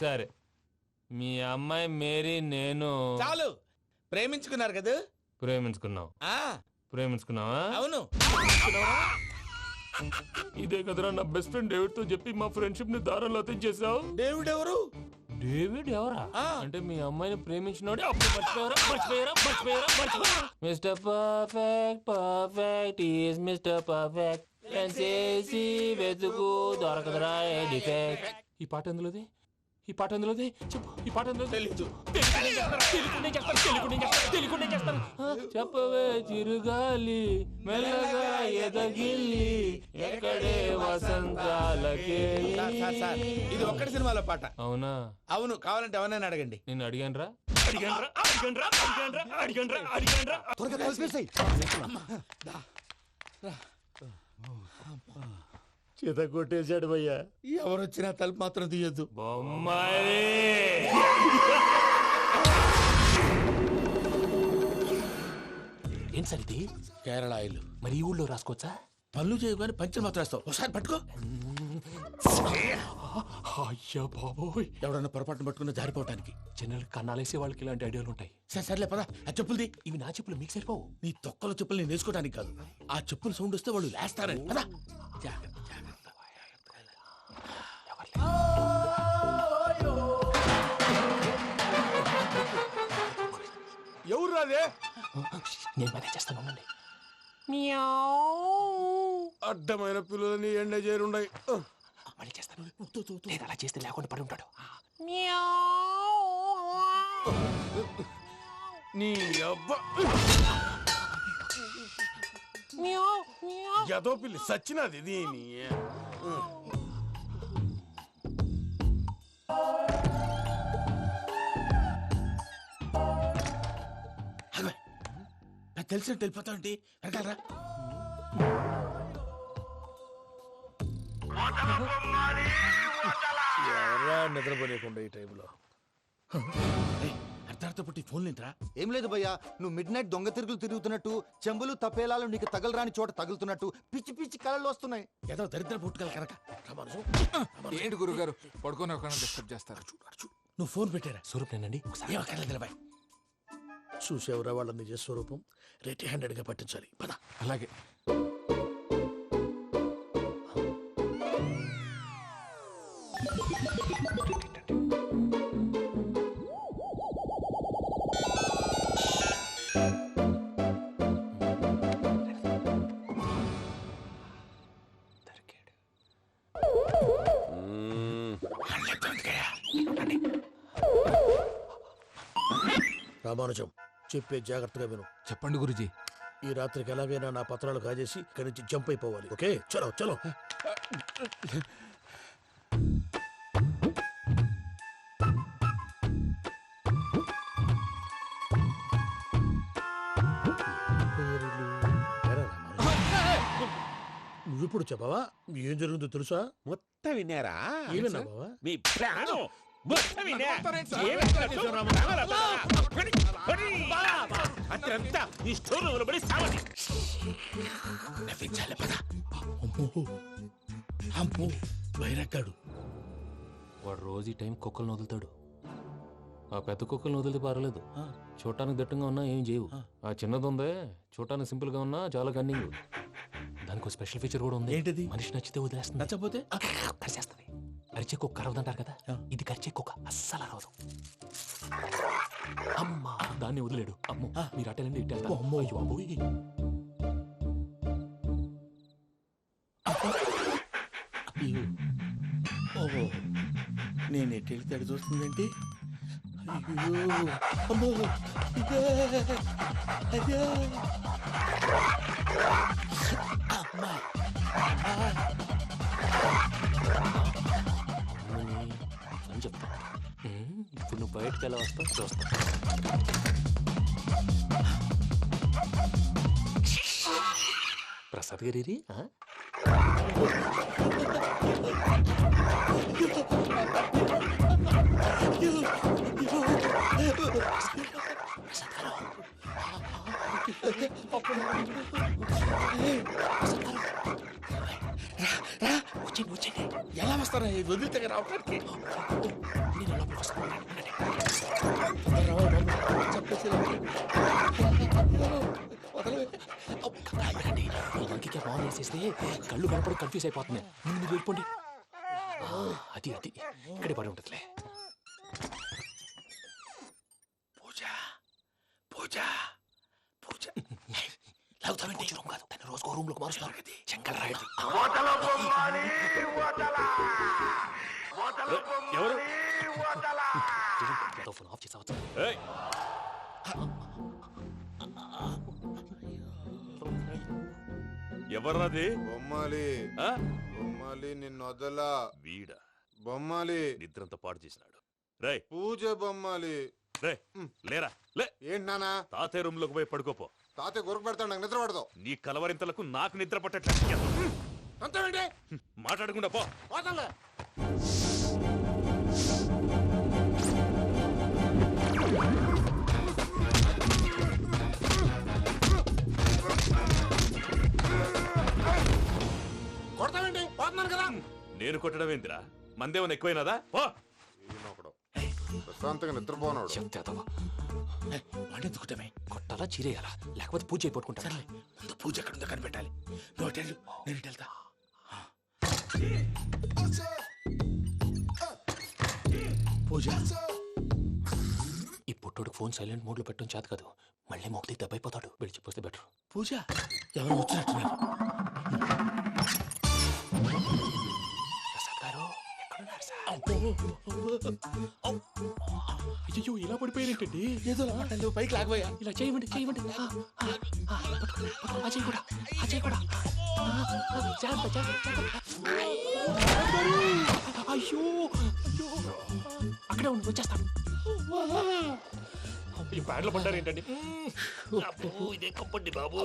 Speaker 12: సరే, మీ అమ్మాయి మేరీ నేను
Speaker 3: చాలు. ప్రేమించుకున్నారు కదా?
Speaker 12: ప్రేమించుకున్నావు. ప్రేమించుకున్నావా?
Speaker 3: అవును.
Speaker 12: ఇదే కదరా నా బెస్ట్ ఫ్రెండ్ డేవిడ్ తో చెప్పి మా ఫ్రెండ్షిప్ ని దారంలో తెంచేసావు.
Speaker 3: డేవిడ్ ఎవరు?
Speaker 12: డేవిడ్ ఎవరా? అంటే మీ అమ్మాయిని ప్రేమించినోడే అప్పుడు మర్చిపోయారా? Mister perfect perfect is mister perfect చేసి వెతుకు దొరకదురా డిఫెక్ట్. ఈ పాట ఎందులోది? చెప్పు. ఈ పాట ఎందులో?
Speaker 3: తెలీదు.
Speaker 12: చెప్పవే చిరుగాలి మెల్లగా ఎదగిల్లి ఎక్కడే వసంతాలకే.
Speaker 3: ఇది ఒక్కటి సినిమాలో పాట.
Speaker 12: అవునా?
Speaker 3: అవును. కావాలంటే ఎవరైనా అడగండి.
Speaker 12: నేను అడిగాను.
Speaker 3: చేత కొట్టేశాడు భయ్యా. ఎవరొచ్చినా తలుపు మాత్రం తీయద్దు.
Speaker 12: ఏం సరిది?
Speaker 3: కేరళ ఆయిల్.
Speaker 12: మరి ఈ ఊళ్ళో రాసుకోవచ్చా?
Speaker 3: పనులు చేయగానే పంచలు మాత్రం వేస్తావు. ఒకసారి పట్టుకో.
Speaker 12: అయ్యా బాబోయ్,
Speaker 3: ఎవడన్నా పొరపాటున పట్టుకున్న జారిపోవటానికి.
Speaker 12: జనరల్ కన్నాలేసే వాళ్ళకి ఇలాంటి ఐడియాలు ఉంటాయి.
Speaker 3: సర్లే పదా. ఆ చెప్పులది.
Speaker 12: ఇవి నా చెప్పులు, మీకు సరిపోవు.
Speaker 3: నీ తొక్కల చెప్పులు నేను వేసుకోవడానికి కాదు, ఆ చెప్పులు సౌండ్ వస్తే వాళ్ళు లేస్తారని. పదా.
Speaker 13: ఎవరు రాదే?
Speaker 12: నేను మనే చేస్తాను.
Speaker 13: అడ్డమైన పిల్లలని ఎండ చేరుండయి.
Speaker 12: మళ్ళీ చేస్తాను. లేదు, అలా చేస్తే లేకుండా పడి ఉంటాడు.
Speaker 13: నీ అబ్బా ఎదో పిల్లి సచ్చినది దీని.
Speaker 3: తెలిసినట్టు వెళ్ళిపోతా ఉంటే వెనకాలరా.
Speaker 13: ఎవరా నిద్రపోలేకుండా ఈ టైంలో?
Speaker 3: అర్ధార్థ పుట్టి ఫోన్ లేంట్రా?
Speaker 16: ఏం లేదు భయ్యా, నువ్వు మిడ్ నైట్ దొంగ తిరుగులు తిరుగుతున్నట్టు, చెంబులు తపేలాలు నీకు తగలరాని చోట తగులుతున్నట్టు పిచ్చి పిచ్చి కళలు వస్తున్నాయి.
Speaker 3: ఏదో దరిద్ర పుట్టుకల కనుక.
Speaker 17: ఏంటి గురుగారు పడుకొని ఒక డిస్టర్బ్ చేస్తారు?
Speaker 3: నువ్వు ఫోన్ పెట్టారా?
Speaker 12: స్వరూపేనండి.
Speaker 3: ఏమక్కర్లేదు. చూసేవరా వాళ్ళ నిజ స్వరూపం. రెట్టి హ్యాండెడ్ గా పట్టించాలి. పద.
Speaker 17: అలాగే.
Speaker 3: రామానుజం, చెప్పే జాగ్రత్తగా విను.
Speaker 17: చెప్పండి గురుజీ.
Speaker 3: ఈ రాత్రికి ఎలాగైనా నా పత్రాలు కాజేసి ఇక్కడి నుంచి జంప్ అయిపోవాలి. ఓకే, చలో చలో. నువ్విప్పుడు చెప్పవా ఏం జరుగుతుందో తెలుసా?
Speaker 13: మొత్తం విన్నారా?
Speaker 3: ఏమన్నా బావా?
Speaker 13: మీ ప్రాణం అత్యంతా ఈ స్టోర్ రూమ్ లో పడి సావండి.
Speaker 3: నవ్వించాలి. పద. అమ్మో వైరక్కాడు.
Speaker 12: వాడు రోజు ఈ టైం కుక్కలను వదులుతాడు. ఆ పెద్ద కుక్కలను వదిలితే పర్లేదు, చూడటానికి దట్టంగా ఉన్నా ఏం చేయవు. ఆ చిన్నది ఉందే, చూడటానికి సింపుల్ గా ఉన్నా చాలా కన్నింగ్. దానికి స్పెషల్ ఫీచర్ కూడా ఉంది.
Speaker 3: ఏంటిది?
Speaker 12: మనిషి నచ్చితే వదిలేస్తుంది,
Speaker 3: నచ్చపోతే
Speaker 12: కరిచేస్తుంది. అరిచే కుక్క అరవదంటారు కదా, ఇది కరిచే కుక్క అస్సలు అరవదు. అమ్మా, దాన్ని వదిలేడు. అమ్మో, మీరు అటెండి ఇట్టేస్తారు. అమ్మో, అయ్యో అబ్బోయ్.
Speaker 3: ఓహో, నేను ఎట్టి తడి చూస్తుందేంటి? అయ్యో అమ్మో, ఇదే అదే అమ్మా.
Speaker 12: అని చెప్తా. ఇప్పుడు నువ్వు బయటకు ఎలా వస్తావు చూస్తా. ప్రసాద్ గారి
Speaker 3: ఎలా వస్తారా వదిలితే రావడానికి?
Speaker 12: ఇంకే బాగా వేసేస్తే కళ్ళు కనపడి కన్ఫ్యూజ్ అయిపోతుంది. ముందు మీరు వెళ్ళిపోండి. అది అది ఇక్కడే పడి ఉంటుందిలే. పూజ పూజ పూజ లాగుతామంటే రూమ్ కాదు, తను రోజుకో రూమ్ లోకి మారుస్తున్నారు కదా. చెంకల్ రాయడు. ఎవరు ఫోన్ ఆఫ్ చేసావచ్చు.
Speaker 1: ఎవర్రాది?
Speaker 18: బొమ్మాలి బొమ్మాలి నిన్ను వదలా.
Speaker 1: వీడా
Speaker 18: బొమ్మాలి
Speaker 1: నిద్రంతా పాడు చేసినాడు. రేయ్
Speaker 18: పూజ బొమ్మాలి.
Speaker 1: రే లేరా లే.
Speaker 18: ఏంటి నానా?
Speaker 1: తాతయ్య రూమ్ లోకి పోయి పడుకోపో.
Speaker 18: తాతయ్య గురకు పెడతాడు, నాకు నిద్ర పడదు.
Speaker 1: నీ కలవరింతలకు నాకు నిద్ర పట్టట్లేదు.
Speaker 18: అంతేంటి
Speaker 1: మాట్లాడకుండా పో.
Speaker 18: పోతాలే. కొడతావేంటి? పోతున్నాను కదా.
Speaker 1: నేను కొట్టడం ఏందిరా? మందేమన్నా ఎక్కువైనదా? పో.
Speaker 18: ప్రశాంతంగా నిద్రపోనాడు.
Speaker 12: వాడెందుకుంటామే? కొట్టాలా చీరేయాలా? లేకపోతే పూజ అయిపోట్టుకుంటా.
Speaker 3: ముందు పూజ ఎక్కడుందో కనిపెట్టాలి. నువ్వు అటెళ్ళు, నేను ఇటు వెళ్తా.
Speaker 12: పూజ ఈ పుట్టోడు ఫోన్ సైలెంట్ మోడ్ లో పెట్టడం చేత కాదు. మళ్ళీ మొక్కి దెబ్బైపోతాడు. వెళ్ళి చెప్పొస్తే బెటర్.
Speaker 3: పూజ ఎవరు వచ్చినట్టున్నారు?
Speaker 12: ప్రసాద్ గారు ఎక్కడున్నారు సార్? అయ్యో ఇలా పడిపోయారేంటండి?
Speaker 3: ఏదో మాటలు పైకి లాగబోయా.
Speaker 12: ఇలా చేయమండి చేయమండి. అజయ్ కూడా అజయ్ కూడా. జాగ్రత్త జాగ్రత్త. అయ్యో అయ్యో అక్కడే ఉండి వచ్చేస్తాను. ఈ బ్యాడ్లో పడ్డారు ఏంటండి? ఇదే కప్పండి బాబు.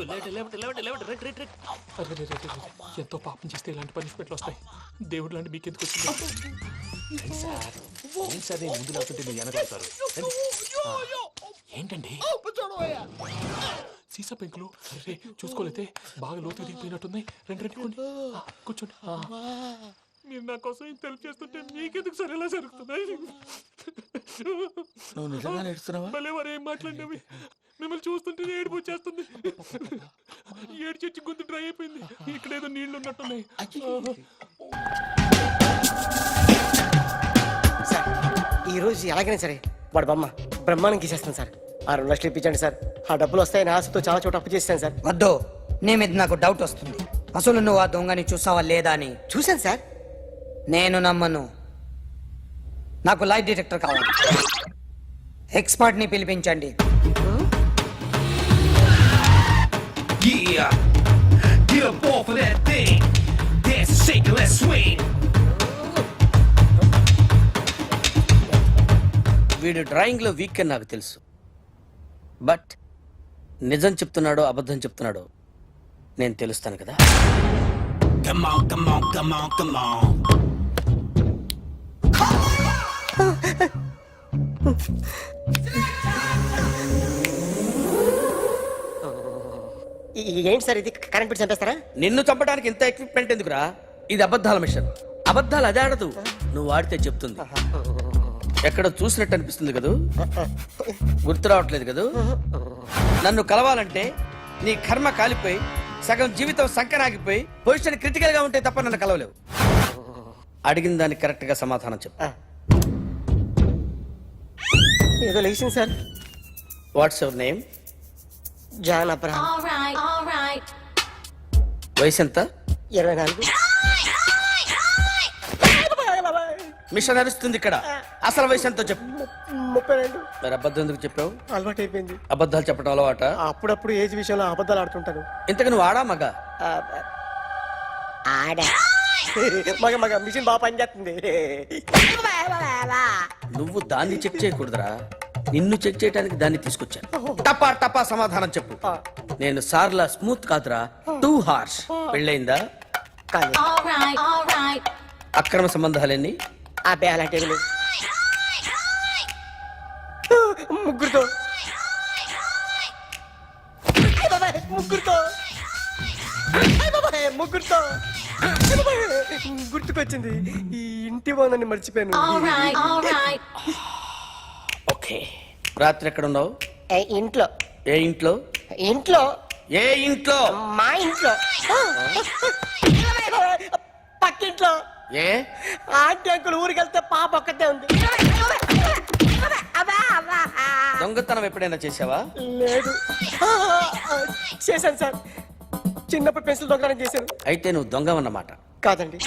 Speaker 12: ఎంతో పాపం చేస్తే ఇలాంటి పనిష్మెంట్లు వస్తాయి. దేవుడు లాంటి మీకెందుకు వచ్చింది సార్? ఏం సార్ నేను ముందు లేకుంటే మీరు వెనకాడతారు. ఏంటండి సీసా పెంకులు? అరే చూసుకోలేతే బాగా లోతుకు దిగిపోయినట్టున్నాయి. రెండు రెండు కూర్చోండి. మీరు నా కోసం ఇంత హెల్ప్ చేస్తుంటే మీకెందుకు సరే ఎలా జరుగుతున్నాయి?
Speaker 3: నువ్వు నిజంగా నేర్చుతున్నావా?
Speaker 12: మళ్ళీ వారు ఏం మాట్లాడినవి? మిమ్మల్ని చూస్తుంటే ఏడుపు వచ్చేస్తుంది. ఏడు చెట్టు గొంతు డ్రై అయిపోయింది. ఇక్కడ ఏదో నీళ్లు ఉన్నట్టున్నాయి.
Speaker 4: సార్ ఈరోజు ఎలాగైనా సరే వాడు బొమ్మ బ్రహ్మాండం గీసేస్తాను సార్. 6 లక్షలు ఇప్పించండి సార్. ఆ డబ్బులు వస్తాయని ఆశతో చాలా చోట అప్పు చేశాను సార్.
Speaker 5: వద్దు, నీ మీద నాకు డౌట్ వస్తుంది. అసలు నువ్వు ఆ దొంగని చూసావా లేదా అని.
Speaker 4: చూశాను సార్.
Speaker 5: నేను నమ్మను. నాకు లైట్ డిటెక్టర్ కావాలి. ఎక్స్పర్ట్ ని పిలిపించండి.
Speaker 19: వీడు డ్రాయింగ్ లో వీక్ అని నాకు తెలుసు. బట్ నిజం చెప్తున్నాడో అబద్ధం చెప్తున్నాడో నేను తెలుస్తాను కదా. Come on, come on, come on, come on.
Speaker 4: ఏంటి సార్ ఇది? కరెంట్ బిల్ చంపేస్తారా?
Speaker 19: నిన్ను చంపడానికి ఇంత ఎక్విప్మెంట్ ఎందుకురా? ఇది అబద్ధాల మిషన్. అబద్ధాలు అదే ఆడదు, నువ్వు ఆడితే చెప్తుంది. ఎక్కడ చూసినట్టు అనిపిస్తుంది కదూ? గుర్తు రావట్లేదు కదూ? నన్ను కలవాలంటే నీ కర్మ కాలిపోయి సగం జీవితం సంకనాగిపోయి పొజిషన్ క్రిటికల్ గా ఉంటే తప్ప నన్ను కలవలేవు. అడిగిన దానికి కరెక్ట్ గా సమాధానం చెప్పు.
Speaker 4: ఏదో లేచింది sir.
Speaker 19: What's your name?
Speaker 4: John Abraham.
Speaker 19: వయసు ఎంత?
Speaker 4: 24.
Speaker 19: మిషన్ నడుస్తుంది ఇక్కడ. అసలు వయసు ఎంతో చెప్పు.
Speaker 4: 32.
Speaker 19: మరి అబద్ధం ఎందుకు చెప్పావు?
Speaker 4: అలవాటు అయిపోయింది.
Speaker 19: అబద్ధాలు చెప్పడం అలవాట?
Speaker 4: అప్పుడప్పుడు ఏజ్ విషయంలో అబద్ధాలు ఆడుతుంటాను.
Speaker 19: ఇంతకు నువ్వు ఆడా మగ?
Speaker 4: ఆడా. మగ మగ మిషన్ బాగా పనిచేస్తుంది.
Speaker 19: నువ్వు దాన్ని చెక్ చేయకూడదురా, నిన్ను చెక్ చేయడానికి దాన్ని తీసుకొచ్చాను. టపా టపా సమాధానం చెప్పు. నేను సార్లా స్మూత్ కాదురా, టూ హార్ష్. పెళ్ళయిందా? అక్రమ సంబంధాలన్నీ?
Speaker 4: అలాంటి ముగ్గురుతో అయ్ బాబాయ్, ముగ్గురుతో అయ్ బాబాయ్, ముగ్గురుతో అయ్ బాబాయ్, గుర్తుకొచ్చింది ఈ ఇంటి వాళ్ళని మర్చిపోయాను.
Speaker 19: ఓకే, రాత్రి ఎక్కడ ఉన్నావు?
Speaker 4: ఇంట్లో.
Speaker 19: ఏ ఇంట్లో?
Speaker 4: ఇంట్లో.
Speaker 19: ఏ ఇంట్లో?
Speaker 4: మా ఇంట్లో. పక్కింట్లో.
Speaker 19: ఏ
Speaker 4: ఆంటీ అంకుల్ ఊరికి వెళ్తే పాప ఒక్కతే ఉంది.
Speaker 19: దొంగతనం ఎప్పుడైనా చేసావా?
Speaker 4: లేదు. చేశాను సార్, చిన్నప్పుడు పెన్సిల్ దొంగతనం చేశాను.
Speaker 19: అయితే నువ్వు దొంగవన్నమాట.
Speaker 4: కాదండి,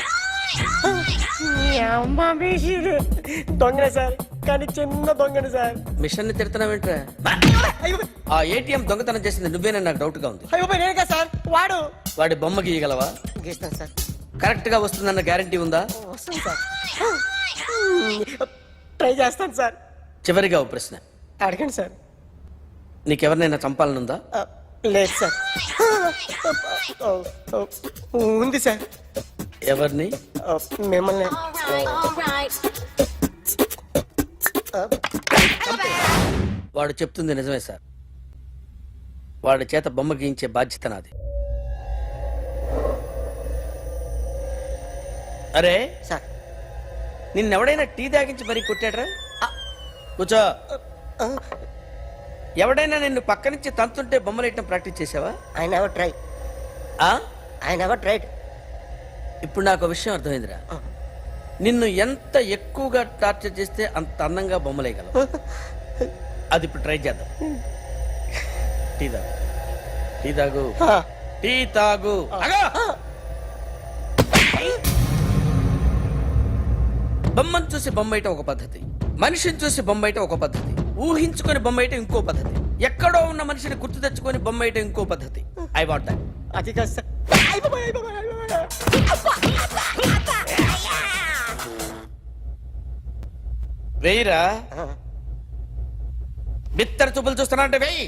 Speaker 4: దొంగనే సార్, కానీ చిన్న దొంగని సార్.
Speaker 19: మిషన్ ని తిడుతున్నావేంట్రా? ఆ ఏటీఎం దొంగతనం చేసింది నువ్వేనని నాకు డౌట్ గా ఉంది.
Speaker 4: అయ్యో నేనే కదా సార్, వాడు.
Speaker 19: వాడి బొమ్మ గీయగలవా?
Speaker 4: గీస్తాను సార్.
Speaker 19: కరెక్ట్ గా వస్తుందన్న గ్యారంటీ ఉందా?
Speaker 4: వస్తాను సార్, ట్రై చేస్తాను సార్.
Speaker 19: చివరిగా ఓ ప్రశ్న
Speaker 4: అడగండి సార్.
Speaker 19: నీకెవరినైనా చంపాలనుందా?
Speaker 4: లేదు సార్. ఉంది సార్.
Speaker 19: ఎవరిని?
Speaker 4: మిమ్మల్ని.
Speaker 19: వాడు చెప్తుంది నిజమే సార్. వాడి చేత బొమ్మ గీయించే బాధ్యత నాది. అరే
Speaker 4: సార్,
Speaker 19: నిన్నెవడైనా టీ తాగించి మరీ కొట్టాడ్రా? కూర్చో. ఎవడైనా నిన్ను పక్క నుంచి తంతుంటే బొమ్మలేయటం ప్రాక్టీస్ చేసావా?
Speaker 4: I never try. I never tried.
Speaker 19: ఇప్పుడు నాకు విషయం అర్థమైందిరా. నిన్ను ఎంత ఎక్కువగా టార్చర్ చేస్తే అంత అందంగా బొమ్మలేయగలవు. అది ఇప్పుడు ట్రై చేద్దాం. టీ తాగు, టీ తాగు, టీ తాగు. బొమ్మను చూసి బొమ్మయటం ఒక పద్ధతి, మనిషిని చూసి బొమ్మయటం ఒక పద్ధతి, ఊహించుకొని బొమ్మయటం ఇంకో పద్ధతి, ఎక్కడో ఉన్న మనిషిని గుర్తు తెచ్చుకొని బొమ్మయటం ఇంకో పద్ధతి. I want that.
Speaker 4: అది కాదు సార్.
Speaker 19: వెయ్యిరా. బిత్తర చూపులు చూస్తున్నా అంటే వెయ్యి.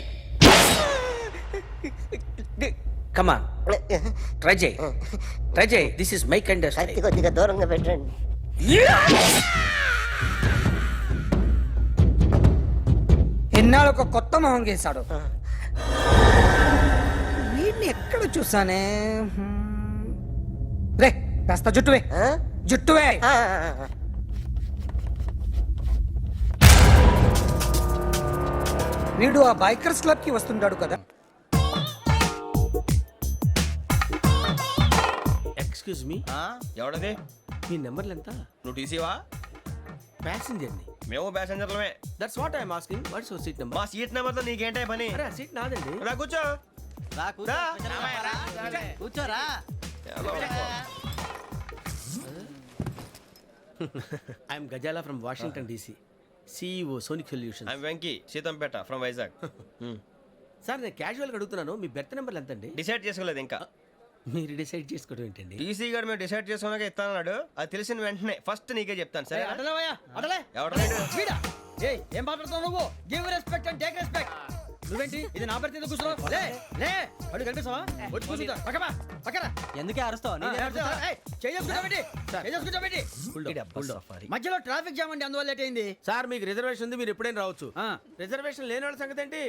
Speaker 19: కమాన్, ట్రై చేయి, ట్రై చేయి. This is my kind of style.
Speaker 4: కొద్దిగా దూరంగా పెట్టండి.
Speaker 5: ఎన్నాళ్ళు ఒక కొత్త మొహం గీశాడు. వీడిని ఎక్కడ చూసానే? రే కాస్త జుట్టువే, జుట్టువే. వీడు ఆ బైకర్స్ క్లబ్ కి వస్తుంటాడు కదా.
Speaker 19: Excuse me,
Speaker 4: ఎవడది?
Speaker 19: మీ నెంబర్లు ఎంత?
Speaker 4: నువ్వు టీసీవా?
Speaker 19: ప్యాసింజర్ ని.
Speaker 4: మేము ప్యాసెంజర్లమే.
Speaker 19: That's what I'm asking. What's your seat number?
Speaker 4: మా సీట్ నెంబర్ తో నీకేంటే పని?
Speaker 19: అరే సీట్ నాదండి.
Speaker 4: రా కూర్చో.
Speaker 5: కూర్చోరా.
Speaker 19: I'm Gazala from Washington DC, CEO Sonic solution.
Speaker 4: I'm Venky, Seethampeta from Vizag.
Speaker 19: Sir నేను క్యాజువల్ గా అడుగుతున్నాను, మీ బెర్త్ నెంబర్ ఎంత అండి?
Speaker 4: డిసైడ్ చేసుకోలేదు ఇంకా.
Speaker 19: మీరు డిసైడ్ చేసుకోవడం ఏంటండి?
Speaker 4: టీసీ గారు మేము డిసైడ్ చేసుకున్నాక ఇస్తానన్నాడు. అది తెలిసిన వెంటనే ఫస్ట్ నీకే చెప్తాను. సరే
Speaker 5: అడలే
Speaker 4: ఎవడలేడు?
Speaker 5: ఏం మాట్లాడుతున్నావు నువ్వు? Give respect and take respect. నువ్వేంటి ఇది నా పరిస్థితి కూర్చున్నావు? లే లే, అడుగు కనిపిస్తావా? వచ్చి కూర్చుంటా. పక్కమా పక్కరా.
Speaker 19: ఎందుకే అరుస్తావు?
Speaker 5: మధ్యలో ట్రాఫిక్ జామ్ అండి, అందువల్ల లేట్ అయింది.
Speaker 19: సార్ మీకు రిజర్వేషన్ ఉంది, మీరు ఎప్పుడైనా రావచ్చు. రిజర్వేషన్ లేని వాళ్ళ సంగతి ఏంటి?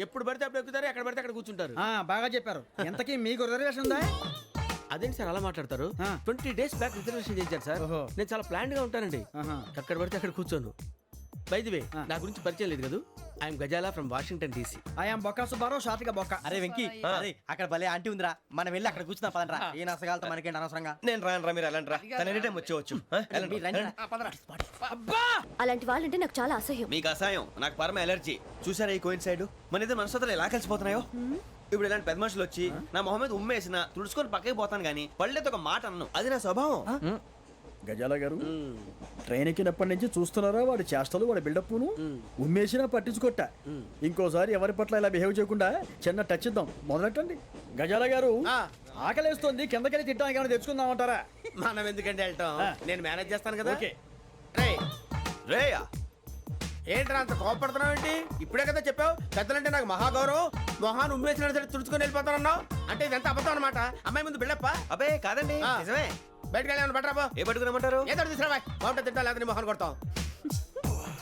Speaker 19: ఎప్పుడు పడితే అప్పుడు ఎక్కుతారు, ఎక్కడ పడితే అక్కడ కూర్చుంటారు.
Speaker 5: బాగా చెప్పారు. ఎంతకీ మీకు రిజర్వేషన్ ఉందా?
Speaker 19: అదేంటి సార్ అలా మాట్లాడతారు? 20 days బ్యాక్ రిజర్వేషన్ చేశారు సార్. నేను చాలా ప్లాన్డ్ గా ఉంటానండి. అక్కడ పడితే అక్కడ కూర్చోను. బై ది వే, నా గురించి పరిచయం లేదు కదా. I'm Gazala from Washington DC.
Speaker 5: I'm Bokka Subbarao, షార్ట్గా బొక్క.
Speaker 4: అరే వెంకీ,
Speaker 5: అక్కడ భలే ఆంటీ ఉందిరా, మనం వెళ్ళి అక్కడ కూర్చున్నా పదనరా. ఏ నసగాలతో మనకేంటి అనవసరంగా.
Speaker 4: నేను రాను, మీరు ఎలాంటి రా. తన ఎనీ టైం వచ్చేవచ్చు.
Speaker 15: అలాంటి వాళ్ళంటే నాకు చాలా అసహ్యం.
Speaker 4: మీకు అసహాయం, నాకు పరమ ఎలర్జీ. చూసారా ఈ కోయిన్ సైడ్? మన ఇద్దరు మనసులో ఎలా కలిసిపోతున్నాయో. ఇప్పుడు ఇలాంటి పెద్ద మనుషులు వచ్చి నా మొహం మీద ఉమ్మేసిన తుడుచుకొని పక్కకి పోతాను కానీ పళ్ళేతో ఒక మాట అన్ను. అది నా స్వభావం.
Speaker 5: గజాల గారు, ట్రైన్ ఎక్కినప్పటి నుంచి చూస్తున్నారా వాడి చేష్టలు, వాడి బిల్డప్ను? ఉమ్మేసినా పట్టించుకోట. ఇంకోసారి ఎవరి పట్ల ఇలా బిహేవ్ చేయకుండా చిన్న టచ్ ఇద్దాం. మొదలెట్టండి. గజాల గారు, ఆకలేస్తుంది, కిందకెళ్ళి తిట్టడానికి ఏమైనా తెచ్చుకుందామంటారా?
Speaker 19: మనం ఎందుకంటే వెళ్తాం, నేను మేనేజ్ చేస్తాను కదా.
Speaker 4: రేయా,
Speaker 19: ఏంట్రా అంత కోపడుతున్నావు ఏంటి? ఇప్పుడే కదా చెప్పావు పెద్దలంటే నాకు మహాగౌరవం, మొహాన్ని ఉమ్మేసిన సరే తుడుచుకొని వెళ్ళిపోతానన్నావు. అంటే ఇదంతా అబద్ధం అనమాట. అమ్మాయి ముందు బిల్డప్ప?
Speaker 4: అబ్బే కాదండి, నిజమే.
Speaker 19: బయటకు వెళ్ళి బట్రాబో.
Speaker 4: ఏ పట్టుకురమ్మంటారు?
Speaker 19: ఏదో తీసుకురా బాగుంటుంది, తింటా లేదా మొహాన్ని కొడతాం.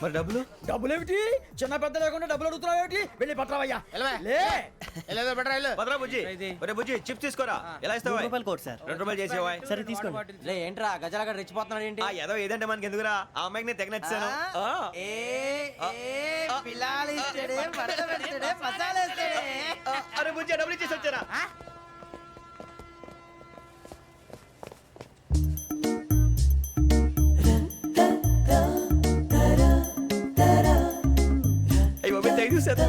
Speaker 4: మరి డబ్బులు
Speaker 5: డబ్బులు ఏమిటి చిన్న పెద్ద లేకుండా డబ్బులు అడుగుతున్నావు ఏమిటి వెళ్ళి పట్టరావయ్యా లే
Speaker 4: భద్రా బుజ్జి ఒరే బుజ్జి చిప్స్ తీసుకోరా ఎలా ఇస్తావా
Speaker 20: కోట్ సార్
Speaker 4: 2 రూపాయలు చేసేవా
Speaker 20: సరే తీసుకోండి ఏంట్రా గజాలగా రెచ్చిపోతున్నాడు ఏంటి
Speaker 4: ఆ ఏదో ఏదంటే మనకి ఎందుకురా ఆ అమ్మాయికి నేను తెగ నచ్చాను అరే బుజ్జి డబ్బులు ఇచ్చేసి వచ్చారా అయ్యి బాబు థ్యాంక్ యూ సార్